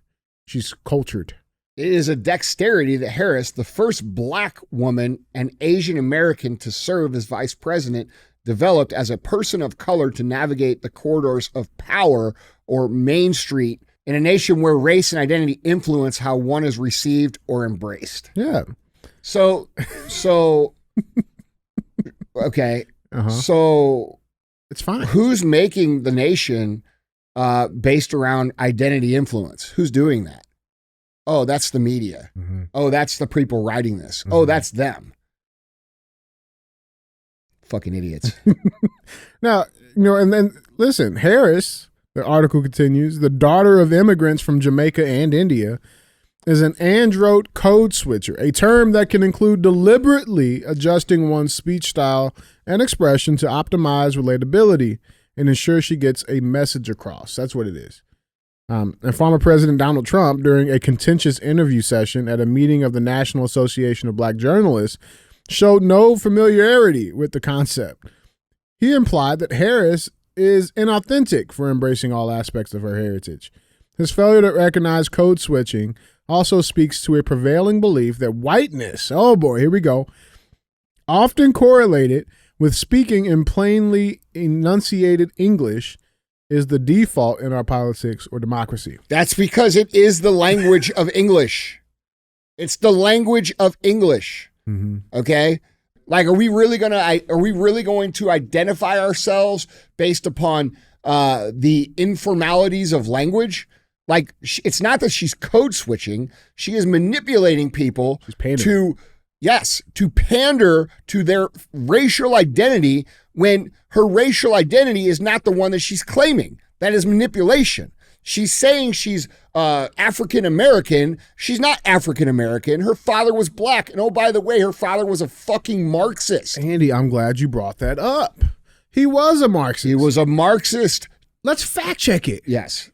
She's cultured. It is a dexterity that Harris, the first black woman and Asian American to serve as vice president, developed as a person of color to navigate the corridors of power or Main Street in a nation where race and identity influence how one is received or embraced. Yeah. So okay. Uh-huh. So It's fine. who's making the nation based around identity influence? Who's doing that? Oh, that's the media. Mm-hmm. Oh, that's the people writing this. Oh, that's them. Fucking idiots. Now, and then listen, Harris, the article continues, the daughter of immigrants from Jamaica and India, is an android code switcher, a term that can include deliberately adjusting one's speech style and expression to optimize relatability and ensure she gets a message across. That's what it is. And former President Donald Trump, during a contentious interview session at a meeting of the National Association of Black Journalists, showed no familiarity with the concept. He implied that Harris is inauthentic for embracing all aspects of her heritage. His failure to recognize code switching also speaks to a prevailing belief that whiteness, oh boy, here we go, often correlated with speaking in plainly enunciated English, is the default in our politics or democracy. That's because it is the language of English. It's the language of English. Mm-hmm. Okay? Like, are we really going to identify ourselves based upon the informalities of language? Like, it's not that she's code switching. She is manipulating people to pander to their racial identity when her racial identity is not the one that she's claiming. That is manipulation. She's saying she's African American. She's not African American. Her father was black. And oh, by the way, her father was a fucking Marxist. Andy, I'm glad you brought that up. He was a Marxist. He was a Marxist. Let's fact check it. Yes.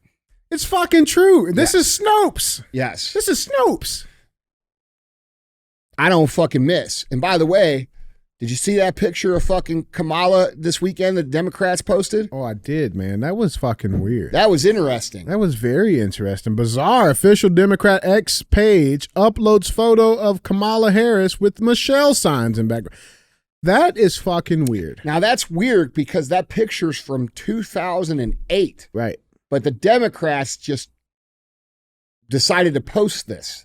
It's fucking true. This is Snopes. Yes. This is Snopes. I don't fucking miss. And by the way, did you see that picture of fucking Kamala this weekend that Democrats posted? Oh, I did, man. That was fucking weird. That was interesting. That was very interesting. Bizarre. Official Democrat X page uploads photo of Kamala Harris with Michelle signs in background. That is fucking weird. Now, that's weird because that picture's from 2008. Right. But the Democrats just decided to post this.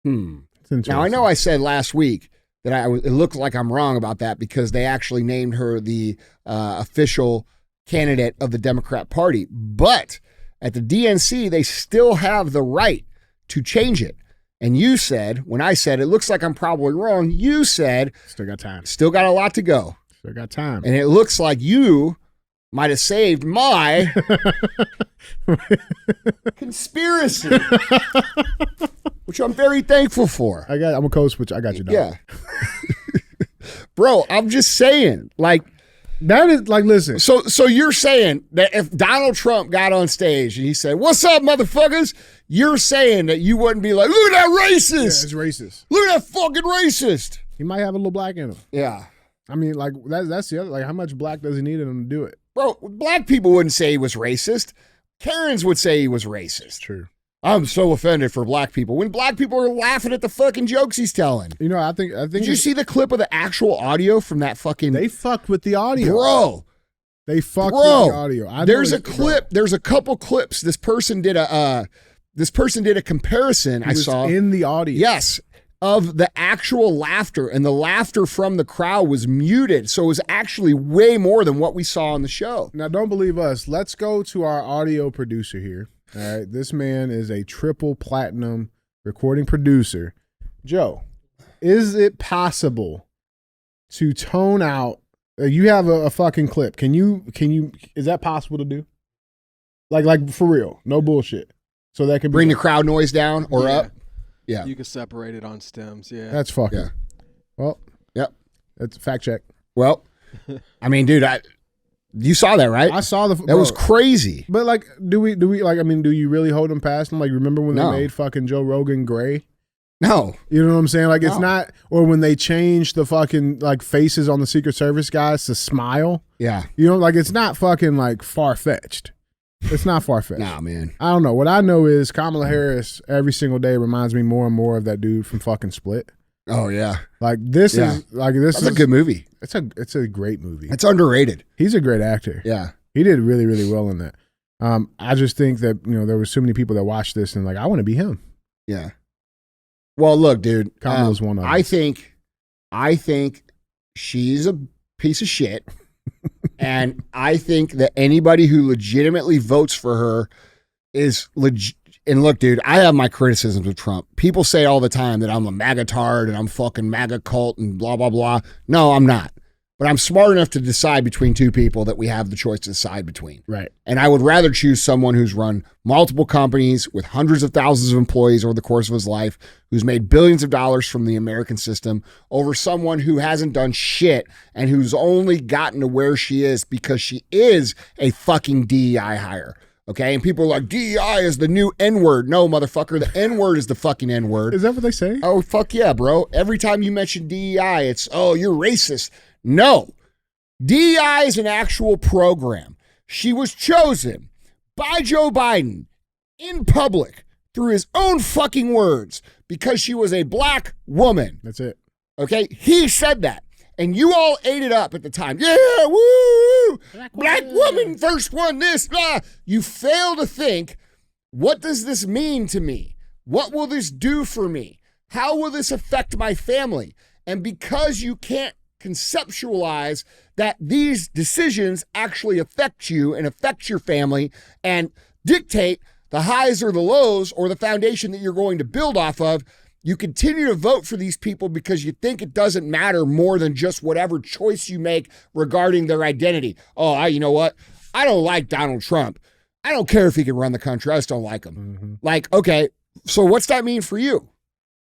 Now, I know I said last week that it looked like I'm wrong about that because they actually named her the official candidate of the Democrat Party. But at the DNC, they still have the right to change it. And you said, when I said it looks like I'm probably wrong, you said, still got time. Still got a lot to go. Still got time. And it looks like you might have saved my conspiracy, which I'm very thankful for. I'm a code switcher. I got you, dog. Yeah. Bro, I'm just saying, like, that is like, listen. So you're saying that if Donald Trump got on stage and he said, "What's up, motherfuckers?" You're saying that you wouldn't be like, "Look at that racist. Yeah, it's racist. Look at that fucking racist." He might have a little black in him. Yeah. I mean, like, that's the other, like, how much black does he need in him to do it? Bro, black people wouldn't say he was racist. Karens would say he was racist. True. I'm so offended for black people when black people are laughing at the fucking jokes he's telling. You know, I think. Did you see the clip of the actual audio from that fucking? They fucked with the audio, bro. They fucked with the audio. There's a clip. There's a couple clips. This person did a comparison. I saw in the audio. Yes, of the actual laughter, and the laughter from the crowd was muted, so it was actually way more than what we saw on the show. Now, don't believe us. Let's go to our audio producer here. All right, this man is a triple platinum recording producer. Joe, is it possible to tone out You have a fucking clip. Can you? Is that possible to do? Like for real, no bullshit. So that can bring the crowd noise down or up. Yeah, you can separate it on stems. Yeah, that's fucking. Yeah. Well, yep. That's a fact check. Well, I mean, dude, you saw that, right? I saw that was crazy. But like, do we like? I mean, do you really hold them past them? Like, remember when they made fucking Joe Rogan gray? No. You know what I'm saying? Like, it's not. Or when they changed the fucking like faces on the Secret Service guys to smile. Yeah. You know, like it's not fucking like far fetched. It's not far fetched. Nah, man. I don't know. What I know is Kamala Harris every single day reminds me more and more of that dude from fucking Split. Oh yeah. Like this is like this That's is a good movie. It's a great movie. It's underrated. He's a great actor. Yeah. He did really, really well in that. I just think that, there were so many people that watched this and like, I want to be him. Yeah. Well, look, dude. Kamala's one of them. I think she's a piece of shit. And I think that anybody who legitimately votes for her is legit. And look, dude, I have my criticisms of Trump. People say all the time that I'm a MAGA tard and I'm fucking MAGA cult and blah, blah, blah. No, I'm not. But I'm smart enough to decide between two people that we have the choice to decide between. Right. And I would rather choose someone who's run multiple companies with hundreds of thousands of employees over the course of his life, who's made billions of dollars from the American system, over someone who hasn't done shit and who's only gotten to where she is because she is a fucking DEI hire. Okay, and people are like, DEI is the new N-word. No, motherfucker, the N-word is the fucking N-word. Is that what they say? Oh, fuck yeah, bro. Every time you mention DEI, it's, oh, you're racist. No. DEI is an actual program. She was chosen by Joe Biden in public through his own fucking words because she was a black woman. That's it. Okay, he said that. And you all ate it up at the time. Yeah, woo! Black woman, first one, this, blah. You fail to think, what does this mean to me? What will this do for me? How will this affect my family? And because you can't conceptualize that these decisions actually affect you and affect your family and dictate the highs or the lows or the foundation that you're going to build off of, you continue to vote for these people because you think it doesn't matter more than just whatever choice you make regarding their identity. Oh, you know what? I don't like Donald Trump. I don't care if he can run the country. I just don't like him. Mm-hmm. Like, okay, so what's that mean for you?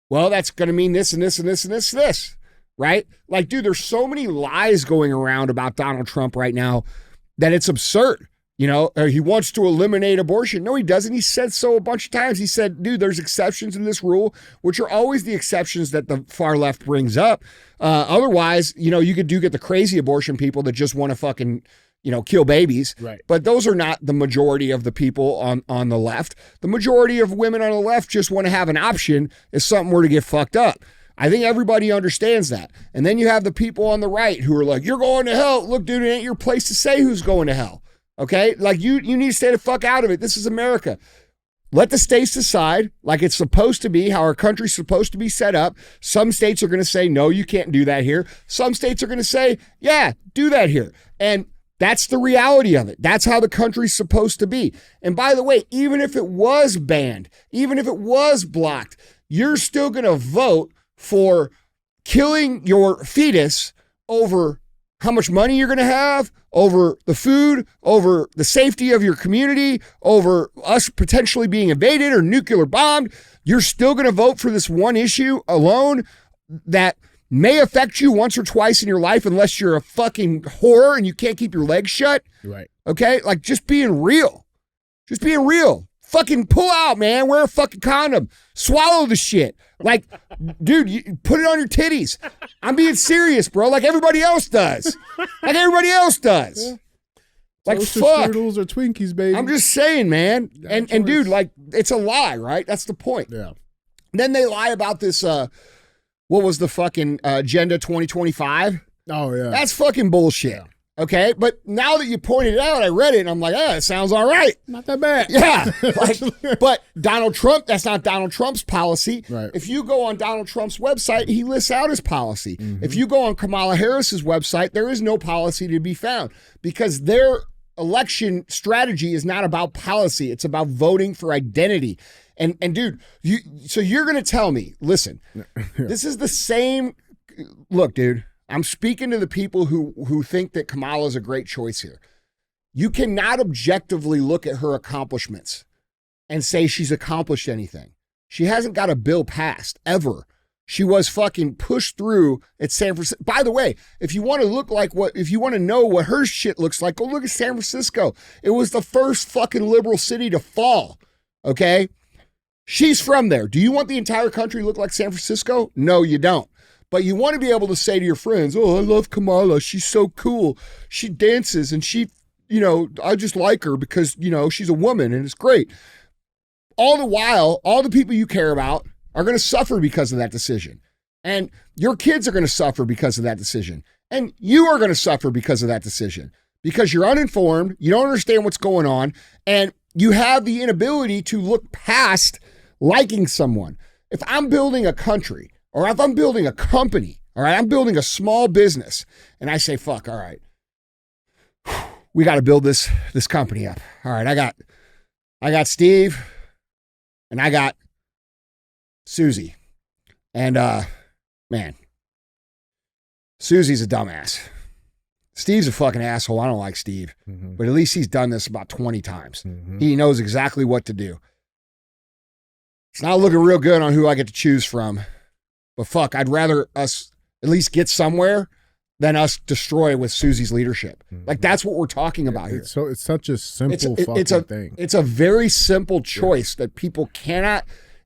Well, that's going to mean this and this and this and this and this, right? Like, dude, there's so many lies going around about Donald Trump right now that it's absurd. He wants to eliminate abortion. No, he doesn't. He said so a bunch of times. He said, dude, there's exceptions in this rule, which are always the exceptions that the far left brings up. Otherwise, you could get the crazy abortion people that just want to fucking, kill babies. Right. But those are not the majority of the people on the left. The majority of women on the left just want to have an option if something were to get fucked up. I think everybody understands that. And then you have the people on the right who are like, you're going to hell. Look, dude, it ain't your place to say who's going to hell. Okay? Like, you need to stay the fuck out of it. This is America. Let the states decide like it's supposed to be, how our country's supposed to be set up. Some states are going to say, no, you can't do that here. Some states are going to say, yeah, do that here. And that's the reality of it. That's how the country's supposed to be. And by the way, even if it was banned, even if it was blocked, you're still going to vote for killing your fetus over how much money you're going to have, over the food, over the safety of your community, over us potentially being invaded or nuclear bombed. You're still going to vote for this one issue alone that may affect you once or twice in your life unless you're a fucking whore and you can't keep your legs shut. Right. Okay? Like, just being real. Just being real. Fucking pull out, man. Wear a fucking condom. Swallow the shit. Like, dude, you put it on your titties. I'm being serious, bro. Like everybody else does. Like everybody else does. Yeah. Like, Toaster fuck. strudels or Twinkies, baby. I'm just saying, man. And dude, like, it's a lie, right? That's the point. Yeah. Then they lie about this, what was the fucking Agenda 2025? Oh, yeah. That's fucking bullshit. Yeah. Okay, but now that you pointed it out, I read it and I'm like, it sounds all right. Not that bad. Yeah. But Donald Trump, that's not Donald Trump's policy. Right. If you go on Donald Trump's website, he lists out his policy. Mm-hmm. If you go on Kamala Harris's website, there is no policy to be found because their election strategy is not about policy. It's about voting for identity. And dude, so you're going to tell me, listen, this is the same. Look, dude. I'm speaking to the people who think that Kamala is a great choice here. You cannot objectively look at her accomplishments and say she's accomplished anything. She hasn't got a bill passed ever. She was fucking pushed through at San Francisco. By the way, if you want to know what her shit looks like, go look at San Francisco. It was the first fucking liberal city to fall. Okay? She's from there. Do you want the entire country to look like San Francisco? No, you don't. But you want to be able to say to your friends, oh, I love Kamala. She's so cool. She dances and she, I just like her because, she's a woman and it's great. All the while, all the people you care about are going to suffer because of that decision. And your kids are going to suffer because of that decision. And you are going to suffer because of that decision. Because you're uninformed, you don't understand what's going on, and you have the inability to look past liking someone. If I'm building a country, or if I'm building a company, all right, I'm building a small business, and I say, fuck, all right, we got to build this company up. All right, I got Steve, and I got Susie. And, man, Susie's a dumbass. Steve's a fucking asshole. I don't like Steve. Mm-hmm. But at least he's done this about 20 times. Mm-hmm. He knows exactly what to do. It's not looking real good on who I get to choose from. But fuck, I'd rather us at least get somewhere than us destroy with Susie's leadership. Mm-hmm. Like, that's what we're talking about here. So it's such a simple thing. It's a very simple choice that people cannot,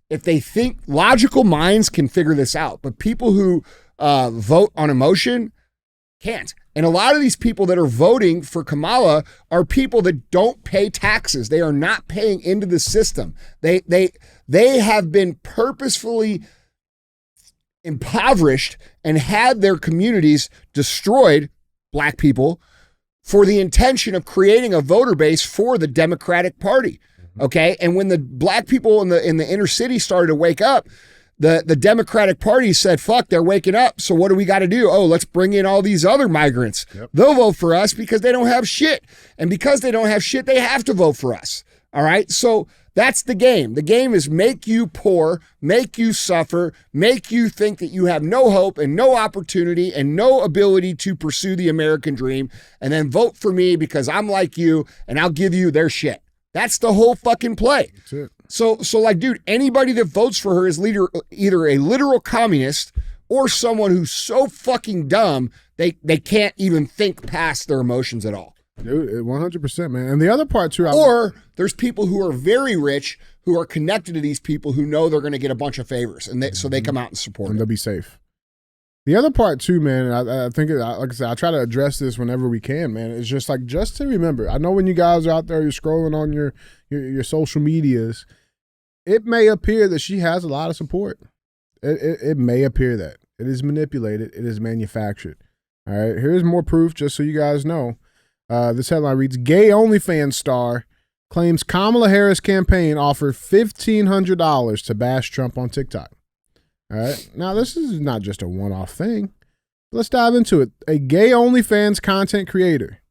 if they think, logical minds can figure this out. But people who vote on emotion can't. And a lot of these people that are voting for Kamala are people that don't pay taxes. They are not paying into the system. They have been purposefully impoverished and had their communities destroyed, black people, for the intention of creating a voter base for the Democratic Party. Okay? And when the black people in the inner city started to wake up, the Democratic Party said, fuck, they're waking up. So what do we got to do? Oh, let's bring in all these other migrants. Yep. They'll vote for us because they don't have shit. And because they don't have shit, they have to vote for us. All right? So that's the game. The game is make you poor, make you suffer, make you think that you have no hope and no opportunity and no ability to pursue the American dream, and then vote for me because I'm like you and I'll give you their shit. That's the whole fucking play. That's it. So like, dude, anybody that votes for her is either a literal communist or someone who's so fucking dumb they can't even think past their emotions at all. Dude, 100%, man. And the other part too, or there's people who are very rich who are connected to these people who know they're going to get a bunch of favors, and so they come out and support and they'll be safe. The other part too, man, I think, like I said, I try to address this whenever we can, man. It's just like, just to remember, I know when you guys are out there, you're scrolling on your social medias, it may appear that she has a lot of support. It may appear that. It is manipulated. It is manufactured. All right, here's more proof just so you guys know. This headline reads, gay OnlyFans star claims Kamala Harris campaign offered $1,500 to bash Trump on TikTok. All right. Now, this is not just a one-off thing. Let's dive into it. A gay OnlyFans content creator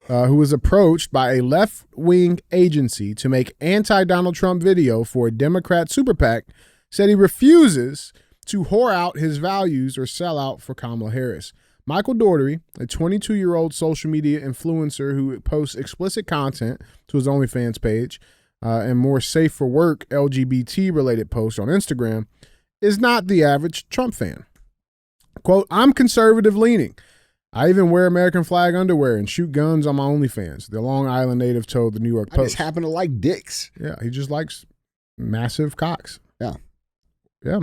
who was approached by a left-wing agency to make anti-Donald Trump video for a Democrat super PAC said he refuses to whore out his values or sell out for Kamala Harris. Michael Daugherty, a 22-year-old social media influencer who posts explicit content to his OnlyFans page and more safe for work LGBT-related posts on Instagram, is not the average Trump fan. Quote, I'm conservative leaning. I even wear American flag underwear and shoot guns on my OnlyFans, the Long Island native told the New York Post. I just happen to like dicks. Yeah, he just likes massive cocks. Yeah. Yeah.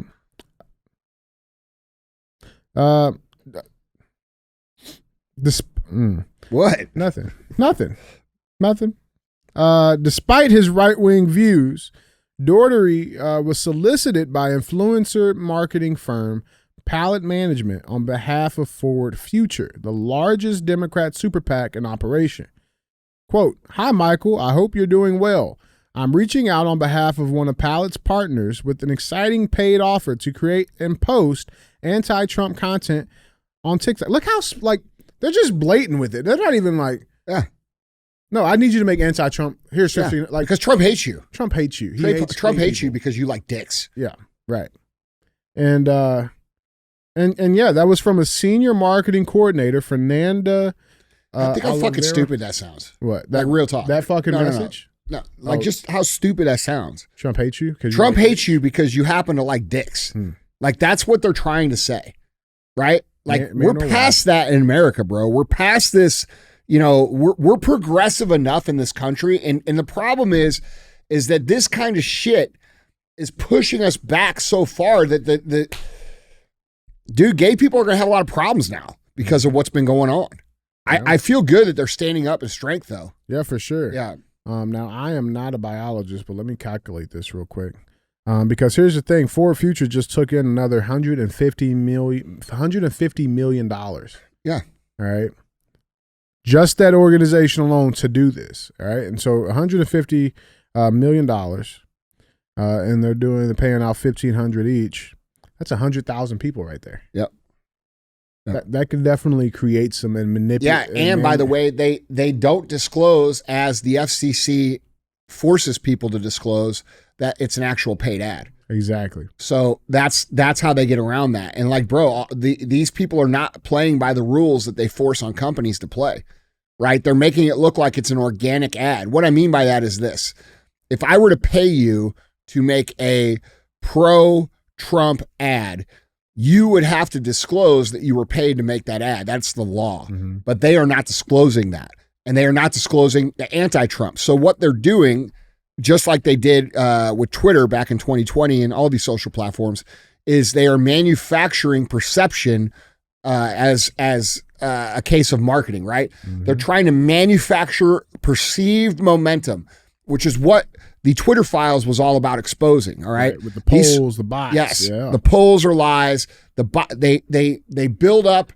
What? Nothing. Despite his right-wing views, Daugherty was solicited by influencer marketing firm Palette Management on behalf of Forward Future, the largest Democrat super PAC in operation. Quote, hi, Michael. I hope you're doing well. I'm reaching out on behalf of one of Palette's partners with an exciting paid offer to create and post anti-Trump content on TikTok. Look how, like, they're just blatant with it. They're not even like, no, I need you to make anti-Trump. Here's 15. Like, because Trump hates you. Trump hates you. Trump hates you because you like dicks. Yeah, right. And And yeah, that was from a senior marketing coordinator, Fernanda. Think how fucking Oliveira. stupid that sounds. What? Like real talk. That fucking No. message? No, like just how stupid that sounds. Trump hates you? Trump hates you because you happen to like dicks. Like that's what they're trying to say, right? Like we're past that in America, bro. We're past this. We're progressive enough in this country, and the problem is that this kind of shit is pushing us back so far that dude, gay people are gonna have a lot of problems now because of what's been going on. Yeah. I feel good that they're standing up in strength, though. Yeah, for sure. Yeah. Now, I am not a biologist, but let me calculate this real quick. Because here's the thing. Forward Future just took in another $150 million. Yeah. All right. Just that organization alone to do this. All right. And so $150 million. And they're paying out $1,500 each. That's 100,000 people right there. Yep. That could definitely create some and manipulate. Yeah, and by the way, they don't disclose, as the FCC forces people to disclose, that it's an actual paid ad. Exactly. So that's how they get around that. And like, bro, these people are not playing by the rules that they force on companies to play, right? They're making it look like it's an organic ad. What I mean by that is this. If I were to pay you to make a pro-Trump ad, you would have to disclose that you were paid to make that ad. That's the law. Mm-hmm. But they are not disclosing that. And they are not disclosing the anti-Trump. So what they're doing, just like they did with Twitter back in 2020 and all these social platforms, is they are manufacturing perception as a case of marketing, right? Mm-hmm. They're trying to manufacture perceived momentum, which is what the Twitter files was all about exposing. All right, with the polls, the bots. Yes, the polls are lies. They build up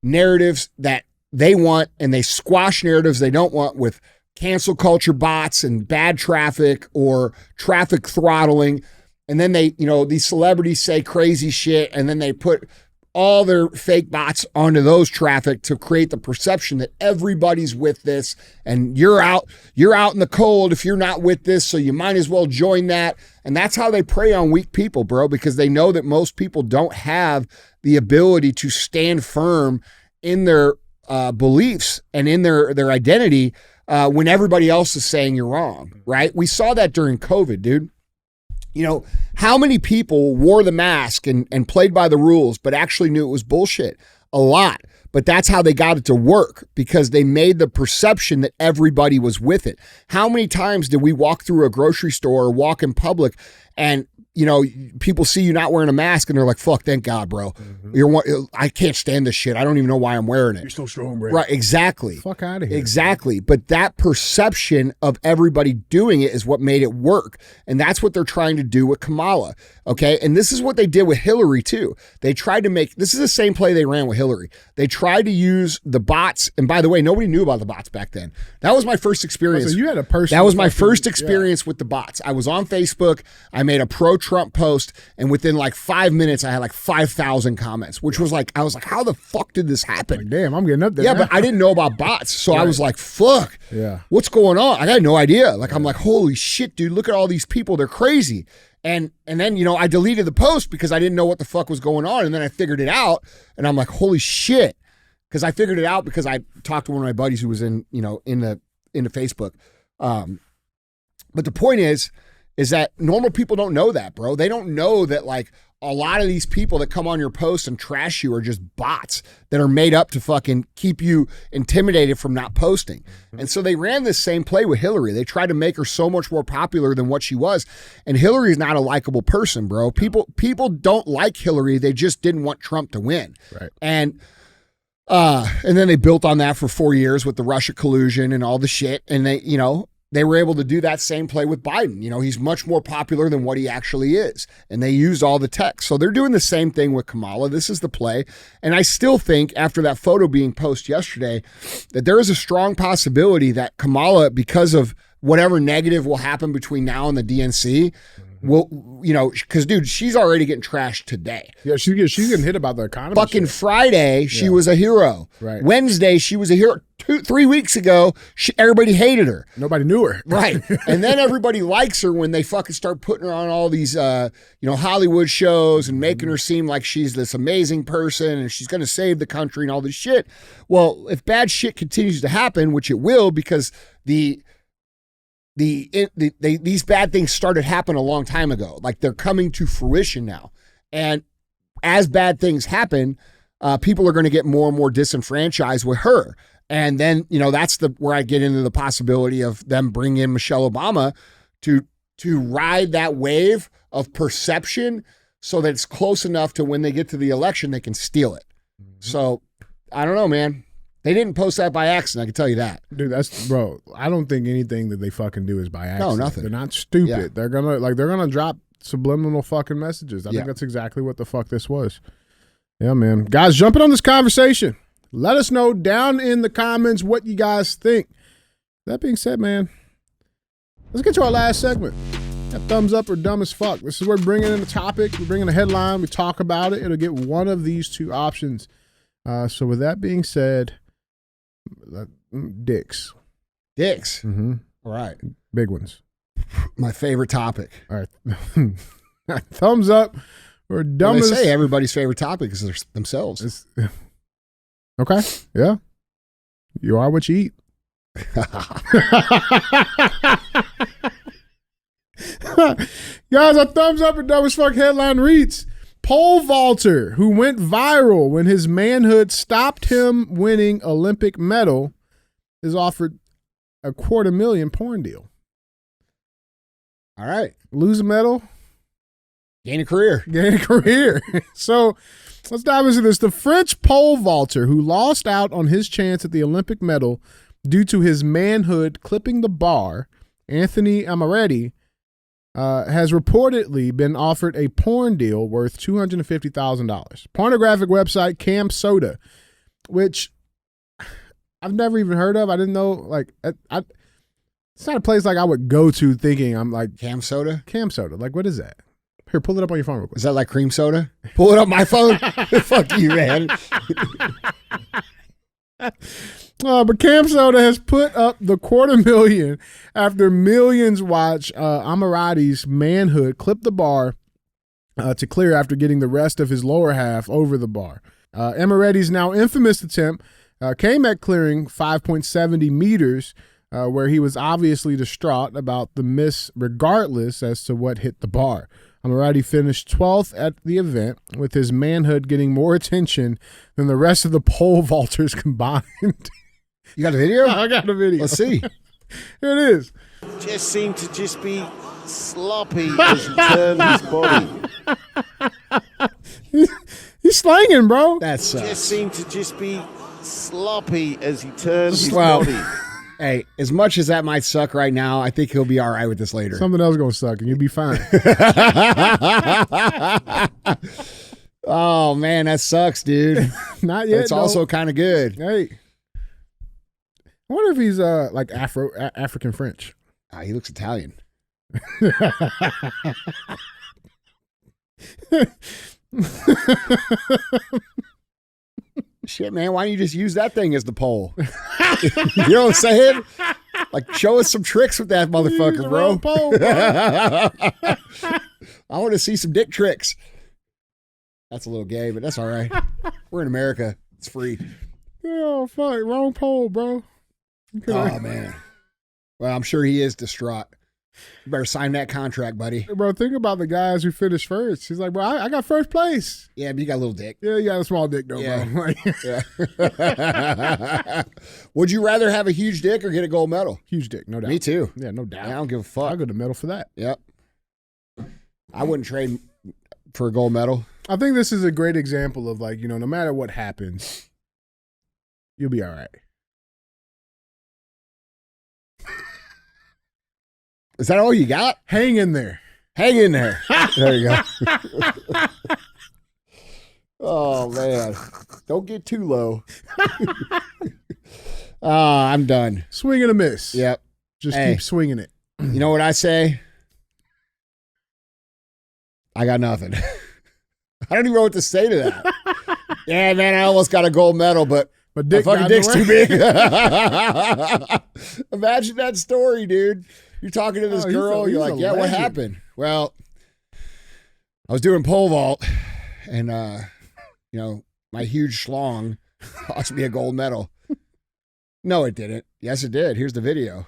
narratives that they want, and they squash narratives they don't want with cancel culture bots and bad traffic or traffic throttling. And then these celebrities say crazy shit, and then they put all their fake bots onto those traffic to create the perception that everybody's with this, and you're out in the cold if you're not with this, so you might as well join that. And that's how they prey on weak people, bro, because they know that most people don't have the ability to stand firm in their beliefs and in their identity when everybody else is saying you're wrong, right? We saw that during COVID, dude. How many people wore the mask and played by the rules, but actually knew it was bullshit? A lot. But that's how they got it to work, because they made the perception that everybody was with it. How many times did we walk through a grocery store or walk in public and people see you not wearing a mask and they're like, fuck, thank God, bro. Mm-hmm. I can't stand this shit. I don't even know why I'm wearing it. You're so strong, bro. Right, exactly. Fuck out of here. Exactly. But that perception of everybody doing it is what made it work. And that's what they're trying to do with Kamala. Okay. And this is what they did with Hillary too. They tried to this is the same play they ran with Hillary. They tried to use the bots. And by the way, nobody knew about the bots back then. That was my first experience. So you had a person. That was my first experience with the bots. I was on Facebook. I made a pro-Trump post, and within like 5 minutes, I had like 5,000 comments, which was like, I was like, how the fuck did this happen? Like, damn, I'm getting up there. Yeah, but I didn't know about bots. So I was like, fuck. Yeah. What's going on? I got no idea. Like, I'm like, holy shit, dude, look at all these people. They're crazy. And then, I deleted the post because I didn't know what the fuck was going on. And then I figured it out, and I'm like, holy shit. Because I figured it out because I talked to one of my buddies who was into Facebook. But the point is that normal people don't know that, bro. They don't know that, like, a lot of these people that come on your post and trash you are just bots that are made up to fucking keep you intimidated from not posting. Mm-hmm. And so they ran this same play with Hillary. They tried to make her so much more popular than what she was. And Hillary's not a likable person, bro. People don't like Hillary. They just didn't want Trump to win. Right. And then they built on that for 4 years with the Russia collusion and all the shit. And they were able to do that same play with Biden. He's much more popular than what he actually is. And they used all the tech. So they're doing the same thing with Kamala. This is the play. And I still think, after that photo being posted yesterday, that there is a strong possibility that Kamala, because of whatever negative will happen between now and the DNC, will, because, dude, she's already getting trashed today. Yeah, she's getting hit about the economy. Fucking Friday, she was a hero. Right. Wednesday, she was a hero. 3 weeks ago, everybody hated her. Nobody knew her. Right. And then everybody likes her when they fucking start putting her on all these, Hollywood shows and making her seem like she's this amazing person and she's going to save the country and all this shit. Well, if bad shit continues to happen, which it will, because these bad things started happening a long time ago. Like they're coming to fruition now. And as bad things happen, people are going to get more and more disenfranchised with her. And then, that's where I get into the possibility of them bringing in Michelle Obama to ride that wave of perception so that it's close enough to when they get to the election, they can steal it. Mm-hmm. So I don't know, man. They didn't post that by accident. I can tell you that. Dude, I don't think anything that they fucking do is by accident. No, nothing. They're not stupid. Yeah. They're gonna drop subliminal fucking messages. I think that's exactly what the fuck this was. Yeah, man. Guys, jumping on this conversation. Let us know down in the comments what you guys think. That being said, man, let's get to our last segment. That thumbs up or dumb as fuck. This is where we bring in a topic, we bring in a headline, we talk about it. It'll get one of these two options. So with that being said, dicks. Dicks. Mm-hmm. All right. Big ones. My favorite topic. All right. Thumbs up or dumb as... They say everybody's favorite topic is themselves. Okay. Yeah. You are what you eat. Guys, a thumbs up or dumb as fuck headline reads, pole vaulter who went viral when his manhood stopped him winning Olympic medal is offered a $250,000 porn deal. All right. Lose a medal. Gain a career. So let's dive into this. The French pole vaulter who lost out on his chance at the Olympic medal due to his manhood clipping the bar, Anthony Amaretti, has reportedly been offered a porn deal worth $250,000. Pornographic website Cam Soda, which I've never even heard of. I didn't know, it's not a place like I would go to thinking I'm like... Cam Soda? Cam Soda. Like, what is that? Here, pull it up on your phone real quick. Is that like cream soda? Pull it up my phone. Fuck you, man. But Cam Soda has put up the $250,000 after millions watch Amaretti's manhood clip the bar to clear after getting the rest of his lower half over the bar. Amaretti's now infamous attempt came at clearing 5.70 meters, where he was obviously distraught about the miss regardless as to what hit the bar. Amaretti finished 12th at the event, with his manhood getting more attention than the rest of the pole vaulters combined. You got a video? I got a video. Let's see. Here it is. Just seemed to just be sloppy as he turned his body. He's slanging, bro. That's Just seemed to just be sloppy as he turned his Well, body. Hey, as much as that might suck right now, I think he'll be all right with this later. Something else gonna suck, and you'll be fine. Oh man, that sucks, dude. Not yet. It's also kind of good. Hey, I wonder if he's like African French. He looks Italian. Shit, man, why don't you just use that thing as the pole? You know what I'm saying? Like, show us some tricks with that motherfucker, bro. Pole, bro. I want to see some dick tricks. That's a little gay, but that's all right. We're in America. It's free. Oh, fuck. Wrong pole, bro. Oh, man. Well, I'm sure he is distraught. You better sign that contract, buddy. Bro, think about the guys who finished first. He's like, bro, I got first place. Yeah, but you got a little dick. Yeah, you got a small dick, though, Yeah. bro. Yeah. Would you rather have a huge dick or get a gold medal? Huge dick, no doubt. Me too. Yeah, no doubt. I don't give a fuck. I'll go to medal for that. Yep. I wouldn't trade for a gold medal. I think this is a great example of, like, you know, no matter what happens, you'll be all right. Is that all you got? Hang in there. Hang in there. There you go. Oh, man. Don't get too low. I'm done. Swing and a miss. Yep. Just Hey. keep swinging it. You know what I say? I got nothing. I don't even know what to say to that. Yeah, man, I almost got a gold medal, but But dick My fucking got in dick's the too way. big. Imagine that story, dude. You're talking to this girl. You're like, yeah, what happened? Well, I was doing pole vault, and my huge schlong cost me a gold medal. No, it didn't. Yes, it did. Here's the video.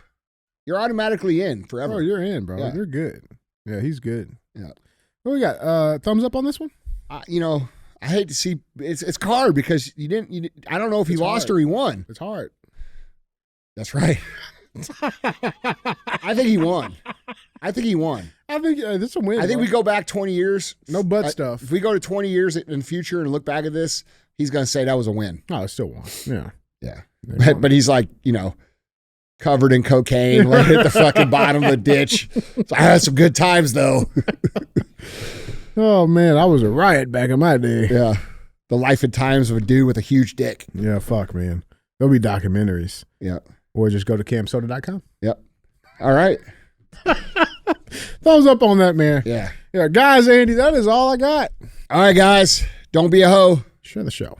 You're automatically in forever. Oh, you're in, bro. Yeah. You're good. Yeah, he's good. Yeah. What we got? Thumbs up on this one? I hate to see it's hard because you didn't. I don't know if he lost or he won. It's hard. That's right. I think he won. I think this is a win. I think we go back 20 years. No butt stuff. If we go to 20 years in the future and look back at this, he's going to say that was a win. Oh, I still won. Yeah. Yeah. But he's like, covered in cocaine, laying at the fucking bottom of a ditch. So I had some good times, though. Oh, man. I was a riot back in my day. Yeah. The life and times of a dude with a huge dick. Yeah, fuck, man. There'll be documentaries. Yeah. Or just go to camsoda.com. Yep. All right. Thumbs up on that, man. Yeah. Yeah, guys, Andy, that is all I got. All right, guys. Don't be a hoe. Share the show.